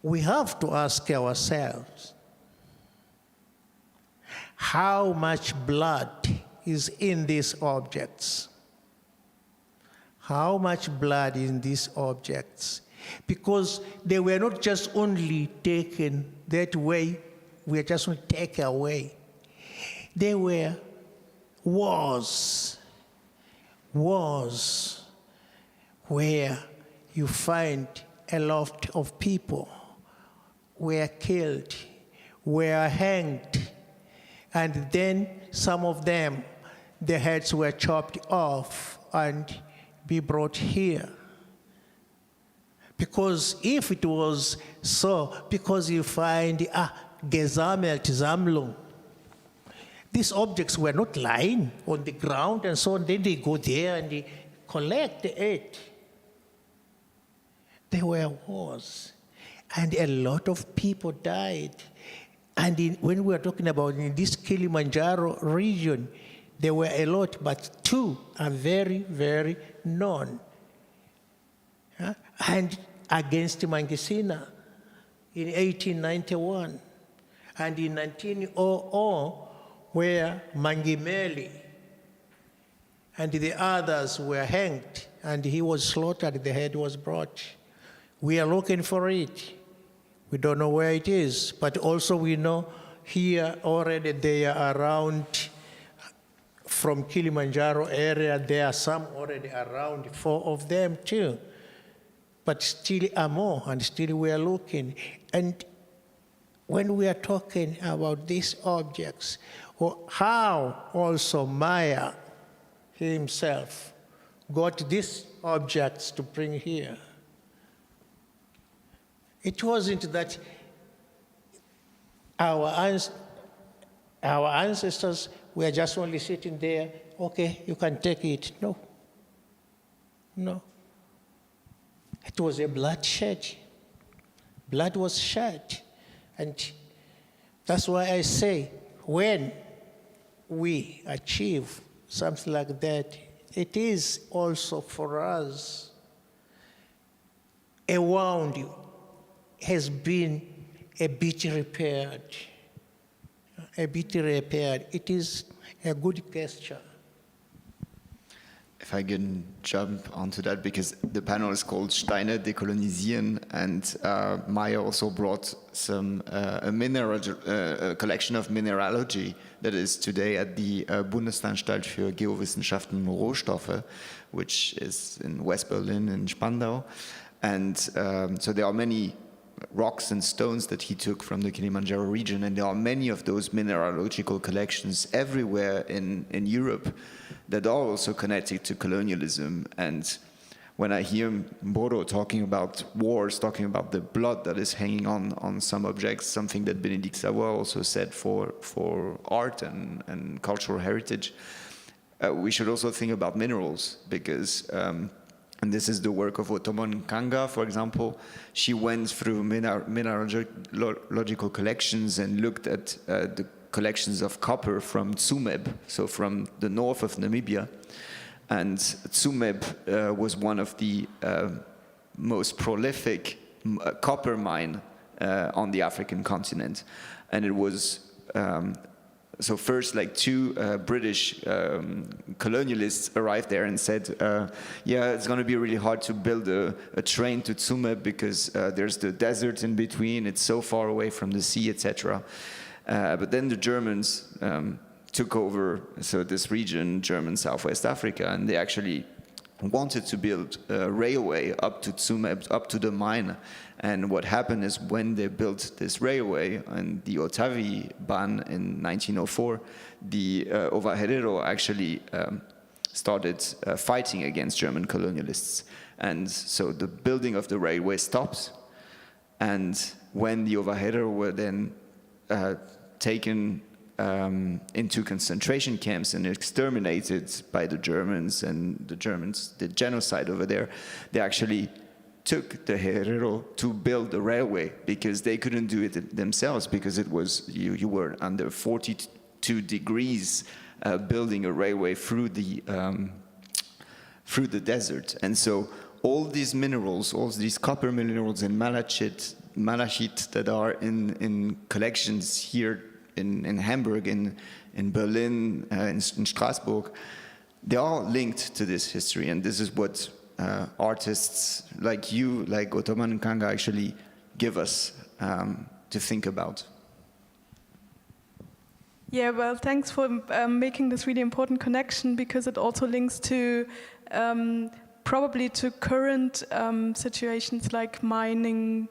We have to ask ourselves, how much blood is in these objects? How much blood in these objects? Because they were not just only taken that way, we are just only taken away. They were wars where you find a lot of people were killed, were hanged, and then some of them, their heads were chopped off and be brought here. Because if it was so, because you find Gesammelt Sammlung, these objects were not lying on the ground and so on, then they go there and they collect it. There were wars, and a lot of people died. And when we are talking about in this Kilimanjaro region, there were a lot, but two are very, very known. And against Mangisina in 1891, and in 1900, where Mangimeli and the others were hanged, and he was slaughtered, the head was brought. We are looking for it. We don't know where it is, but also we know here already they are around from Kilimanjaro area. There are some already around, 4 of them too. But still are more, and still we are looking. And when we are talking about these objects, or how also Maya himself got these objects to bring here. It wasn't that our ancestors were just only sitting there, okay, you can take it. No. No. It was a bloodshed. Blood was shed. And that's why I say, when we achieve something like that, it is also for us a wound has been a bit repaired. A bit repaired. It is a good gesture. If I can jump onto that, because the panel is called Steine dekolonisieren, and Maya also brought some a collection of mineralogy that is today at the Bundesanstalt für Geowissenschaften und Rohstoffe, which is in West Berlin in Spandau. And so there are many rocks and stones that he took from the Kilimanjaro region, and there are many of those mineralogical collections everywhere in Europe that are also connected to colonialism. And when I hear Mboro talking about wars, talking about the blood that is hanging on some objects, something that Bénédicte Savoy also said for art and cultural heritage, we should also think about minerals, because and this is the work of Otomon Nkanga, for example. She went through mineralogical collections and looked at the collections of copper from Tsumeb, so from the north of Namibia. And Tsumeb was one of the most prolific copper mine on the African continent. And it was so first, like 2 British colonialists arrived there and said, yeah, it's going to be really hard to build a train to Tsumeb because there's the desert in between, it's so far away from the sea, etc. But then the Germans took over this region, German Southwest Africa, and they actually wanted to build a railway up to Tsumeb, up to the mine. And what happened is when they built this railway and the Otavi ban in 1904, the Ovaherero actually started fighting against German colonialists. And so the building of the railway stopped. And when the Ovaherero were then taken into concentration camps and exterminated by the Germans, and the Germans did genocide over there, they actually took the Herero to build the railway because they couldn't do it themselves, because it was you were under 42 degrees building a railway through the desert. And so all these minerals, all these copper minerals and malachite that are in collections here in Hamburg, in Berlin, in Strasbourg, they are linked to this history. And this is what artists like you, like Otomon Nkanga, actually give us to think about. Yeah, well, thanks for making this really important connection, because it also links to probably to current situations like mining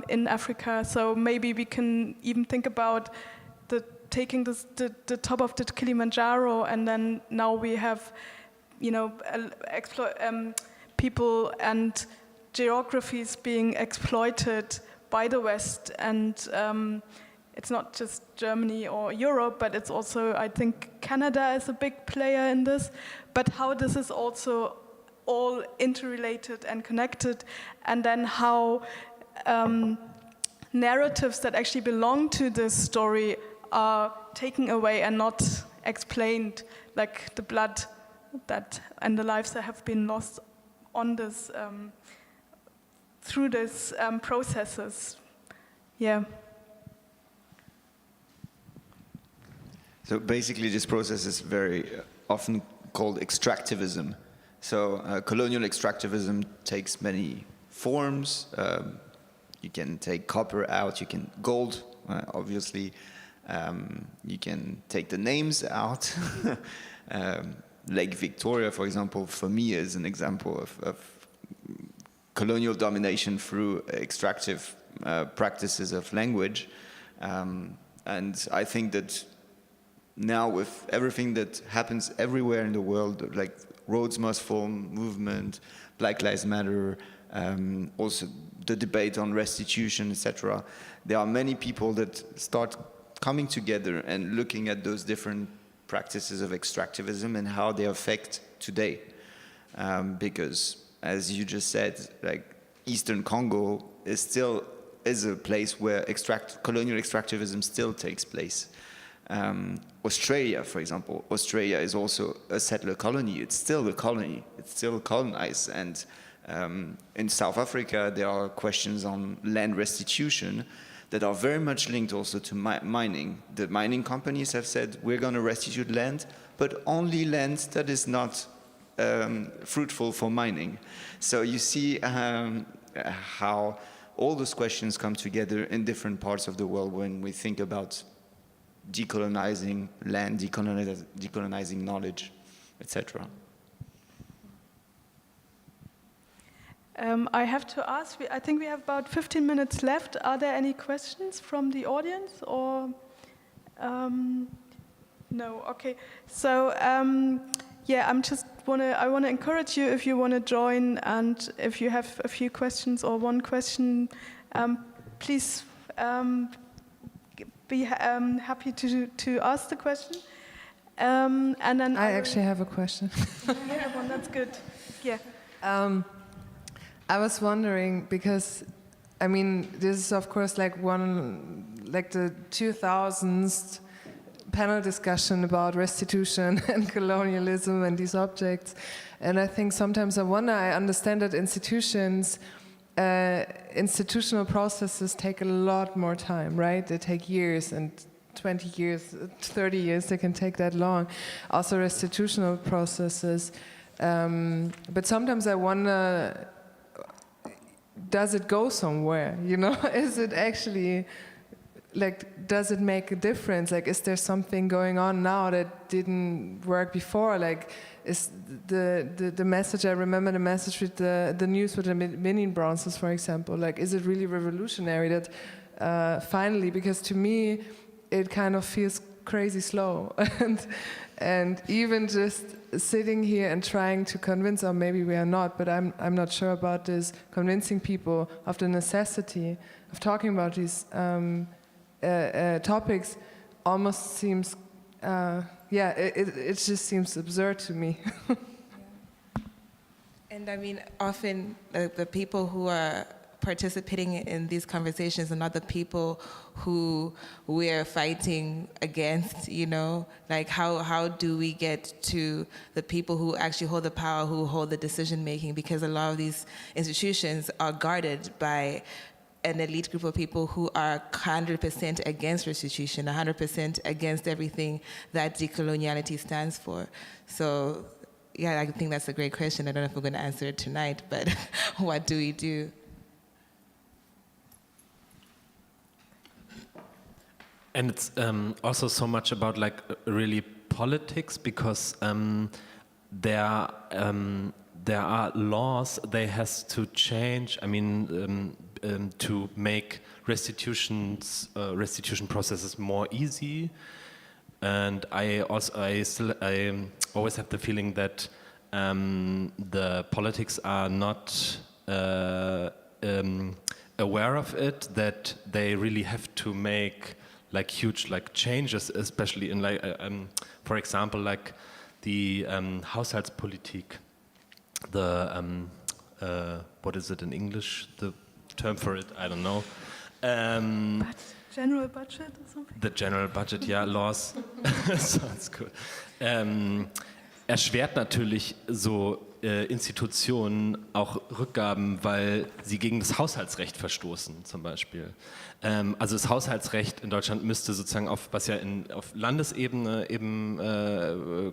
in Africa. So maybe we can even think about taking the top of the Kilimanjaro, and then now we have, you know, people and geographies being exploited by the West, and it's not just Germany or Europe, but it's also, I think, Canada is a big player in this, but how this is also all interrelated and connected, and then how narratives that actually belong to this story are taken away and not explained, like the blood that and the lives that have been lost on this through these processes. Yeah. So basically this process is very often called extractivism. So colonial extractivism takes many forms. You can take copper out, you can gold, obviously. You can take the names out. Lake Victoria, for example, for me is an example of colonial domination through extractive practices of language. And I think that now with everything that happens everywhere in the world, like Roads Must Fall movement, Black Lives Matter, also the debate on restitution, etc., there are many people that start coming together and looking at those different practices of extractivism and how they affect today. Because, as you just said, like Eastern Congo is a place where colonial extractivism still takes place. Australia, for example, Australia is also a settler colony. It's still a colony. It's still colonized. And in South Africa, there are questions on land restitution that are very much linked also to mining. The mining companies have said, we're going to restitute land, but only land that is not fruitful for mining. So you see how all those questions come together in different parts of the world when we think about decolonizing land, decolonizing knowledge, etc. I have to ask, I think we have about 15 minutes left. Are there any questions from the audience or? No, okay. So, yeah, I want to encourage you if you want to join, and if you have a few questions or one question, please be happy to ask the question. And then I actually have a question. Yeah, well, that's good. Yeah. I was wondering, because, I mean, this is of course like the 2000s panel discussion about restitution and colonialism and these objects. And I think sometimes I wonder, I understand that institutional processes take a lot more time, right? They take years, and 20 years, 30 years, they can take that long. Also restitutional processes. But sometimes I wonder, does it go somewhere, you know? Is it actually, like, does it make a difference? Like, is there something going on now that didn't work before? Like, is the message, I remember the message with the news with the mini bronzes, for example, like, is it really revolutionary that finally, because to me, it kind of feels crazy slow. And even just sitting here and trying to convince, or maybe we are not, but I'm not sure about this, convincing people of the necessity of talking about these topics almost seems, it just seems absurd to me. And I mean, often the people who are participating in these conversations are not the people who we're fighting against, you know? Like, how do we get to the people who actually hold the power, who hold the decision-making? Because a lot of these institutions are guarded by an elite group of people who are 100% against restitution, 100% against everything that decoloniality stands for. So, yeah, I think that's a great question. I don't know if we're going to answer it tonight, but what do we do? And it's also so much about like really politics, because there are laws they has to change. I mean, to make restitution processes more easy. And I always have the feeling that the politics are not aware of it, that they really have to make like huge like changes, especially in like for example like the Haushaltspolitik, the what is it in English, the term for it, I don't know. General budget or something? The general budget, yeah, laws. Sounds good. erschwert natürlich so Institutionen auch Rückgaben, weil sie gegen das Haushaltsrecht verstoßen, zum Beispiel. Also das Haushaltsrecht in Deutschland müsste sozusagen was ja auf Landesebene eben,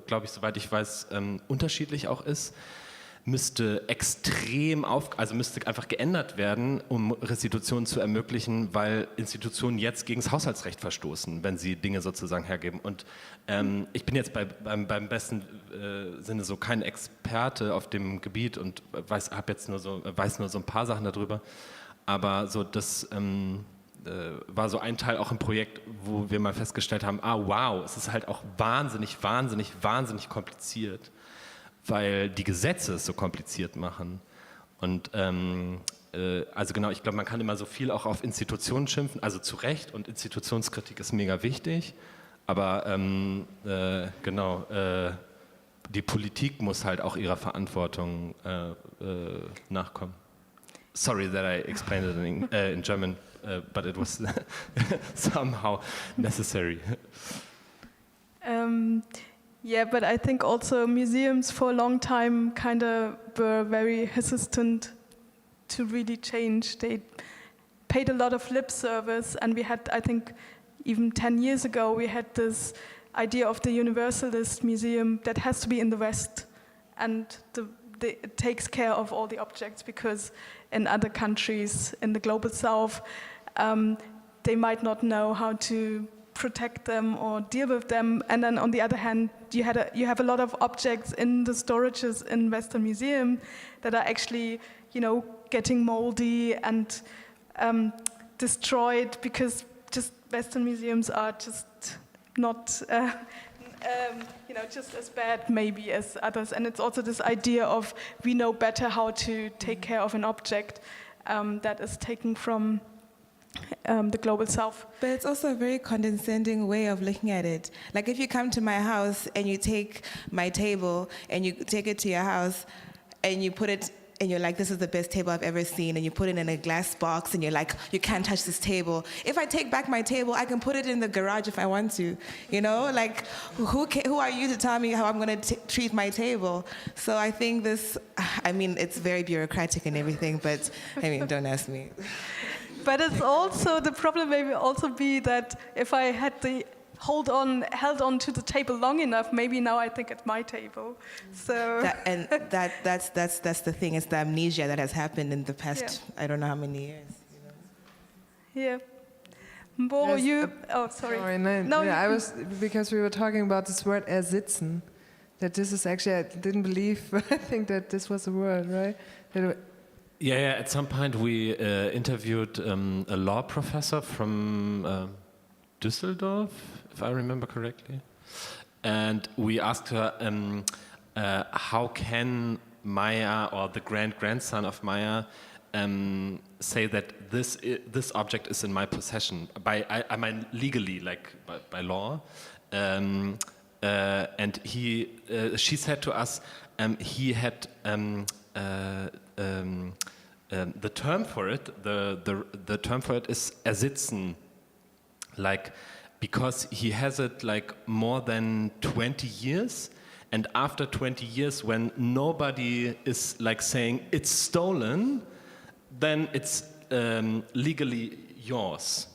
glaube ich, soweit ich weiß, unterschiedlich auch ist, müsste müsste einfach geändert werden, um Restitution zu ermöglichen, weil Institutionen jetzt gegen das Haushaltsrecht verstoßen, wenn sie Dinge sozusagen hergeben. Und ich bin jetzt beim besten Sinne so kein Experte auf dem Gebiet und weiß nur so ein paar Sachen darüber. Aber so das war so ein Teil auch im Projekt, wo wir mal festgestellt haben, wow, es ist halt auch wahnsinnig kompliziert, weil die Gesetze es so kompliziert machen. Und also genau, ich glaube, man kann immer so viel auch auf Institutionen schimpfen, also zu Recht, und Institutionskritik ist mega wichtig, aber die Politik muss halt auch ihrer Verantwortung nachkommen. Sorry that I explained it in German, but it was somehow necessary. Yeah, but I think also museums for a long time kind of were very hesitant to really change. They paid a lot of lip service, and we had, I think, even 10 years ago, we had this idea of the Universalist museum that has to be in the West, and it takes care of all the objects, because in other countries in the global South, they might not know how to protect them or deal with them. And then on the other hand, you have a lot of objects in the storages in Western Museum that are actually, getting moldy and destroyed, because just Western museums are just not, just as bad maybe as others. And it's also this idea of we know better how to take care of an object that is taken from the global South. But it's also a very condescending way of looking at it. Like if you come to my house and you take my table and you take it to your house and you put it, and you're like, this is the best table I've ever seen, and you put it in a glass box and you're like, you can't touch this table. If I take back my table, I can put it in the garage if I want to, Like, who are you to tell me how I'm going to treat my table? So I think it's very bureaucratic and everything, but don't ask me. But it's also, the problem may also be that if I had held on to the table long enough, maybe now I think it's my table. So that's the thing. It's the amnesia that has happened in the past, I don't know how many years. Yeah. Mboro, Yes, sorry. No, I was, because we were talking about this word ersitzen, that this is actually, I didn't believe, but I think that this was a word, right? Yeah, at some point we interviewed a law professor from Düsseldorf, if I remember correctly. And we asked her, how can Maya, or the grandson of Maya, say that this object is in my possession, I mean legally, like by law. And she said to us, he had the term for it. The term for it is ersitzen, like, because he has it like more than 20 years, and after 20 years, when nobody is like saying it's stolen, then it's legally yours.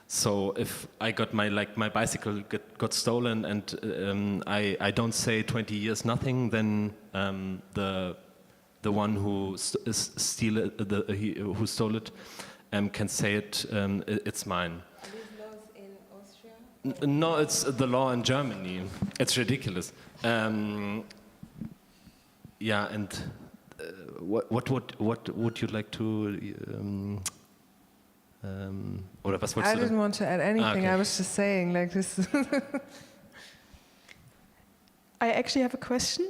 So if I got my bicycle got stolen and I don't say 20 years nothing, then the one who stole it can say it's mine. Are these laws in Austria? No, it's the law in Germany. It's ridiculous. Yeah, and what would you like to? Oder was wolltest I du didn't want to add anything. Okay. I was just saying like this. I actually have a question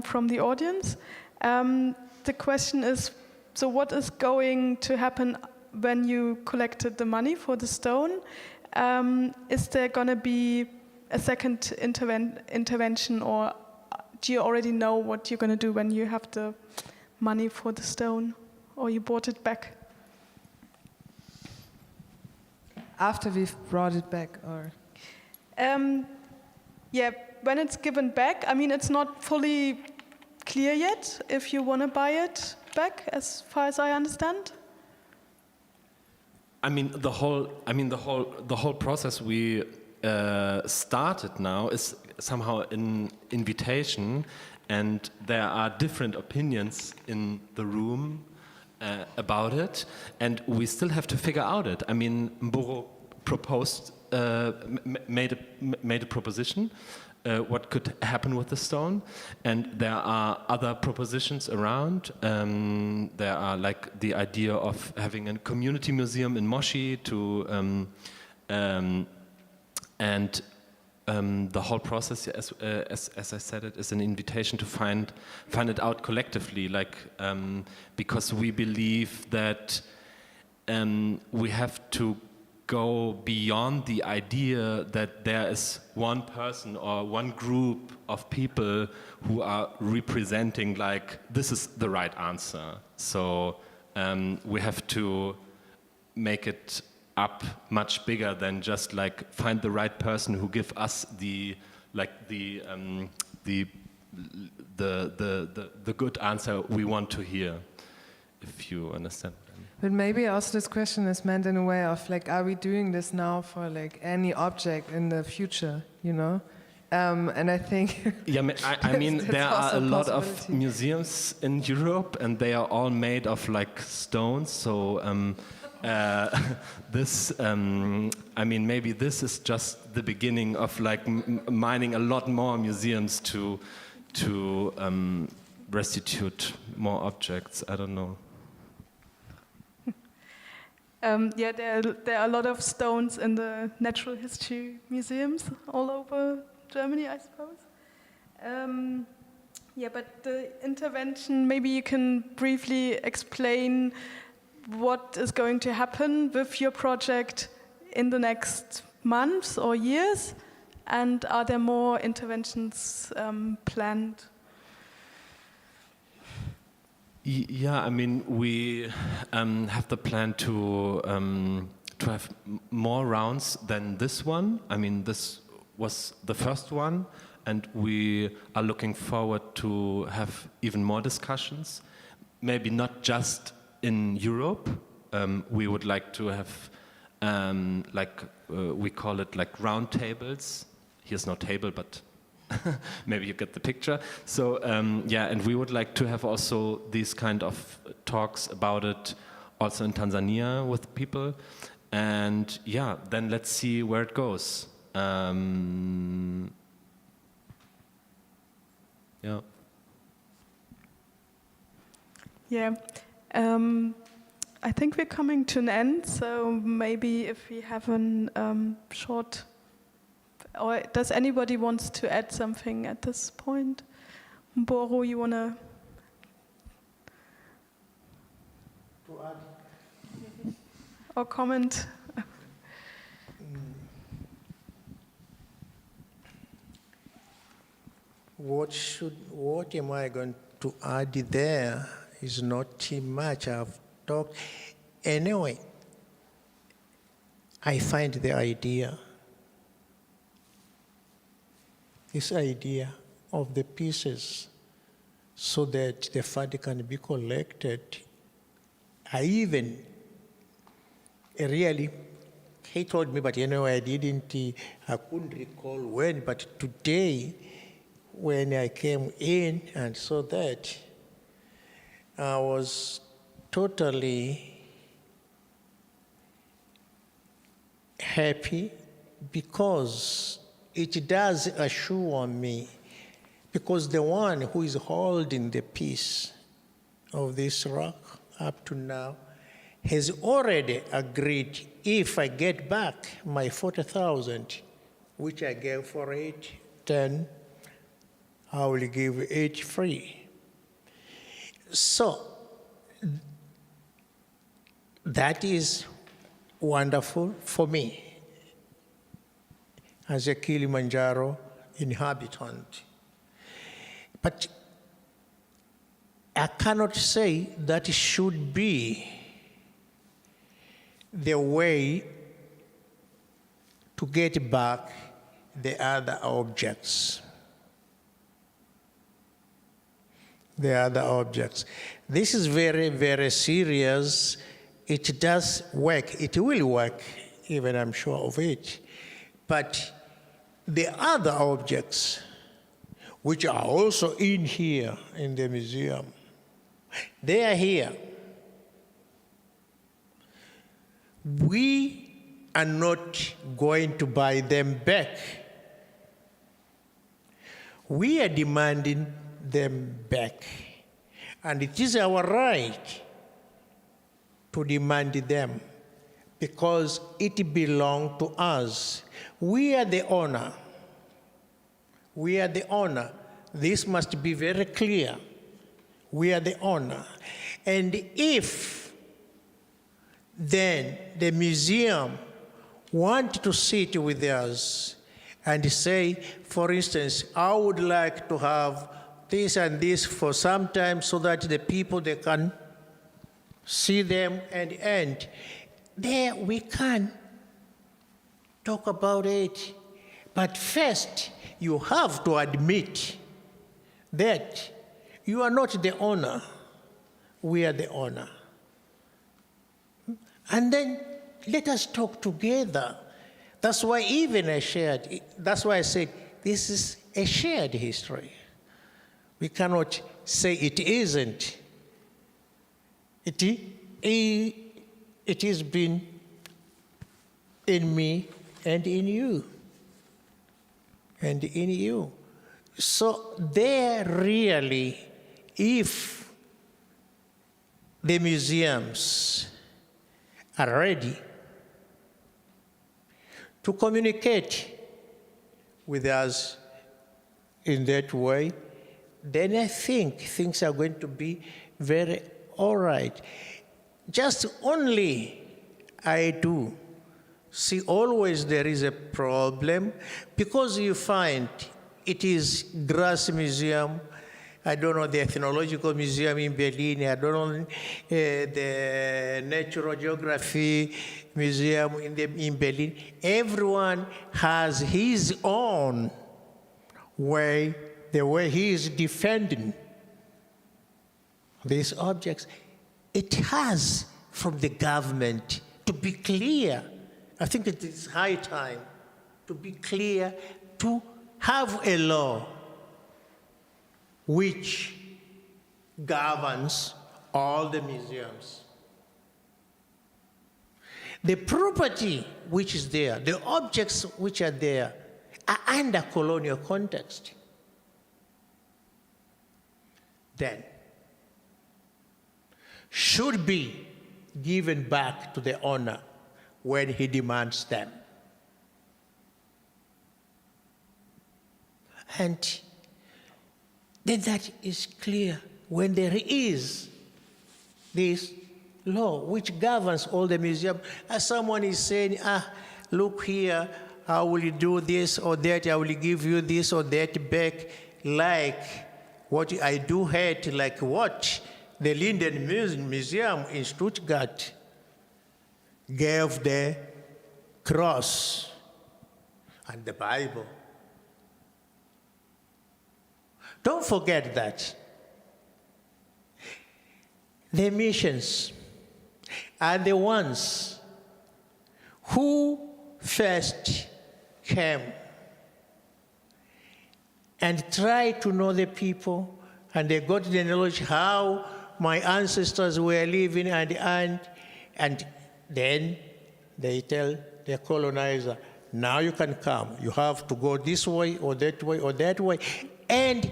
from the audience. The question is, so what is going to happen when you collected the money for the stone? Is there going to be a second intervention, or do you already know what you're going to do when you have the money for the stone, or you bought it back? After we've brought it back, or? Yeah, when it's given back, I mean, it's not fully clear yet if you want to buy it back, as far as I understand. I mean, the whole process we started now is somehow an invitation, and there are different opinions in the room about it, and we still have to figure out it. I mean, Mboro proposed, made a proposition. What could happen with the stone, and there are other propositions around. There are like the idea of having a community museum in Moshi and the whole process, as I said, it is an invitation to find it out collectively, like because we believe that we have to go beyond the idea that there is one person or one group of people who are representing like this is the right answer. So we have to make it up much bigger than just like find the right person who give us the good answer we want to hear, if you understand. But maybe also this question is meant in a way of like, are we doing this now for like any object in the future, you know? And I think... Yeah, I mean, there are a lot of possibility. museums in Europe, and they are all made of like stones. So this, I mean, maybe this is just the beginning of like mining a lot more museums to restitute more objects. I don't know. Yeah, there are a lot of stones in the natural history museums all over Germany, I suppose. Yeah, but the intervention, maybe you can briefly explain what is going to happen with your project in the next months or years, and are there more interventions planned? Yeah, I mean, we have the plan to have more rounds than this one. I mean, this was the first one, and we are looking forward to have even more discussions. Maybe not just in Europe. We would like to have, we call it like round tables. Here's no table, but maybe you get the picture. So yeah, and we would like to have also these kind of talks about it also in Tanzania with people. And yeah, then let's see where it goes. Yeah. Yeah. I think we're coming to an end, so maybe if we have a short... Or does anybody want to add something at this point? Mboro, you want to add? Or comment? What am I going to add there is not too much. I've talked. Anyway, I find the idea, this idea of the pieces so that the fund can be collected. I even really, he told me, but anyway, I couldn't recall when, but today, when I came in and saw that, I was totally happy because it does assure me, because the one who is holding the piece of this rock up to now has already agreed, if I get back my 40,000, which I gave for it, then I will give it free. So that is wonderful for me as a Kilimanjaro inhabitant. But I cannot say that should be the way to get back the other objects. the other objects. This is very, very serious. It does work. It will work, even I'm sure of it. But the other objects, which are also in here in the museum, they are here. We are not going to buy them back. We are demanding them back. And it is our right to demand them because it belongs to us. We are the owner. We are the owner. This must be very clear. We are the owner. And if then the museum want to sit with us and say, for instance, I would like to have this and this for some time so that the people, they can see them and there we can talk about it. But first, you have to admit that you are not the owner. We are the owner. And then let us talk together. That's why that's why I said this is a shared history. We cannot say it isn't. It has been in me and in you. And in you. So there really, if the museums are ready to communicate with us in that way, then I think things are going to be very all right. Just only I do see always there is a problem because you find it is GRASSI Museum, I don't know, the Ethnological Museum in Berlin, I don't know, the Natural Geography Museum in Berlin. Everyone has his own way, the way he is defending these objects. It has from the government to be clear. I think it is high time to be clear, to have a law which governs all the museums. The property which is there, the objects which are there, are under colonial context. Then, should be given back to the owner when he demands them. And then that is clear when there is this law which governs all the museums. As someone is saying, look here, I will do this or that, I will give you this or that back, like what I do hate, like what the Linden Museum in Stuttgart gave the cross and the Bible. Don't forget that. The missions are the ones who first came and tried to know the people, and they got the knowledge how my ancestors were living, and then they tell the colonizer, now you can come. You have to go this way or that way or that way. And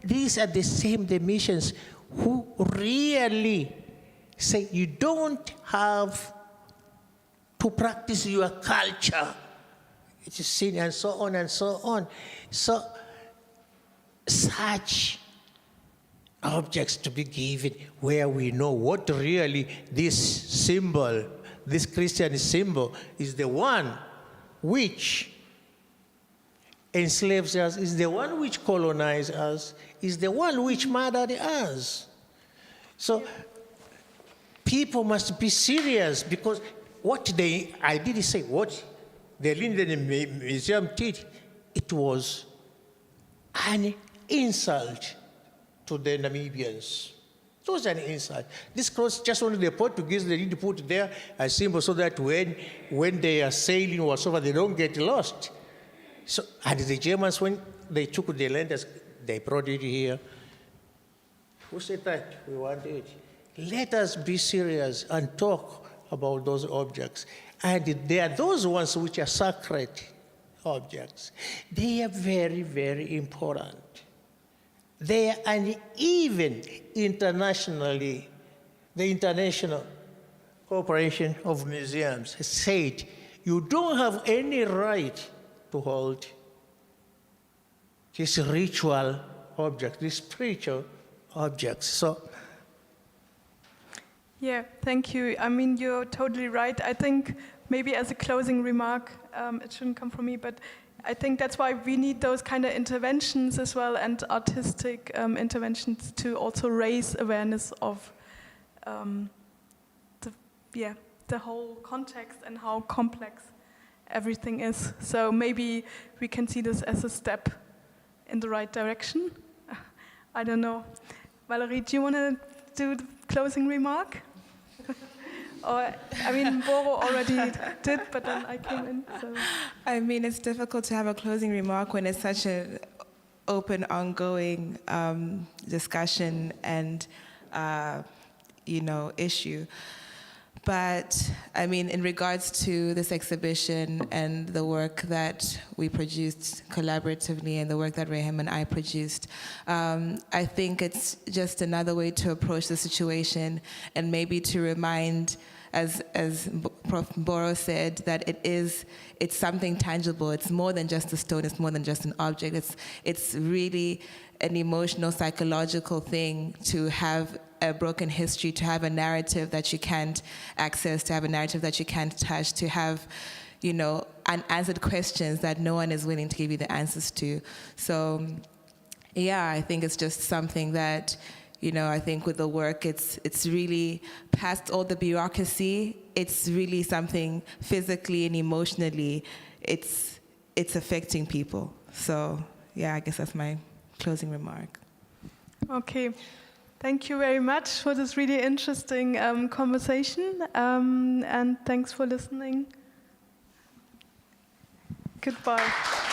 these are the same the missions who really say you don't have to practice your culture. It is sin and so on and so on. So such objects to be given where we know what really this symbol, this Christian symbol, is the one which enslaves us, is the one which colonizes us, is the one which murdered us. So people must be serious, because what I did say, what the Linden Museum did, it was an insult to the Namibians. It was an insight. This cross, just only the Portuguese, they need to put there a symbol so that when they are sailing or whatsoever, they don't get lost. So, and the Germans, when they took the land, they brought it here. Who said that? We want it. Let us be serious and talk about those objects. And they are those ones which are sacred objects. They are very, very important. They are, and even internationally, the International Corporation of Museums has said, you don't have any right to hold this ritual object, this spiritual objects. So, yeah, thank you. I mean, you're totally right. I think maybe as a closing remark, it shouldn't come from me, but I think that's why we need those kind of interventions as well, and artistic interventions to also raise awareness of the whole context and how complex everything is. So maybe we can see this as a step in the right direction. I don't know. Valerie, do you want to do the closing remark? Or, I mean, Boro already did, but then I came in. So. I mean, it's difficult to have a closing remark when it's such an open, ongoing discussion and, issue. But, I mean, in regards to this exhibition and the work that we produced collaboratively and the work that Rehema and I produced, I think it's just another way to approach the situation and maybe to remind, as Prof. Boro said, that it's something tangible. It's more than just a stone. It's more than just an object. It's really an emotional, psychological thing to have a broken history, to have a narrative that you can't access, to have a narrative that you can't touch, to have, unanswered questions that no one is willing to give you the answers to. So, yeah, I think it's just something that, I think with the work, it's really past all the bureaucracy. It's really something physically and emotionally, it's affecting people. So, yeah, I guess that's my closing remark. Okay. Thank you very much for this really interesting conversation, and thanks for listening. Goodbye.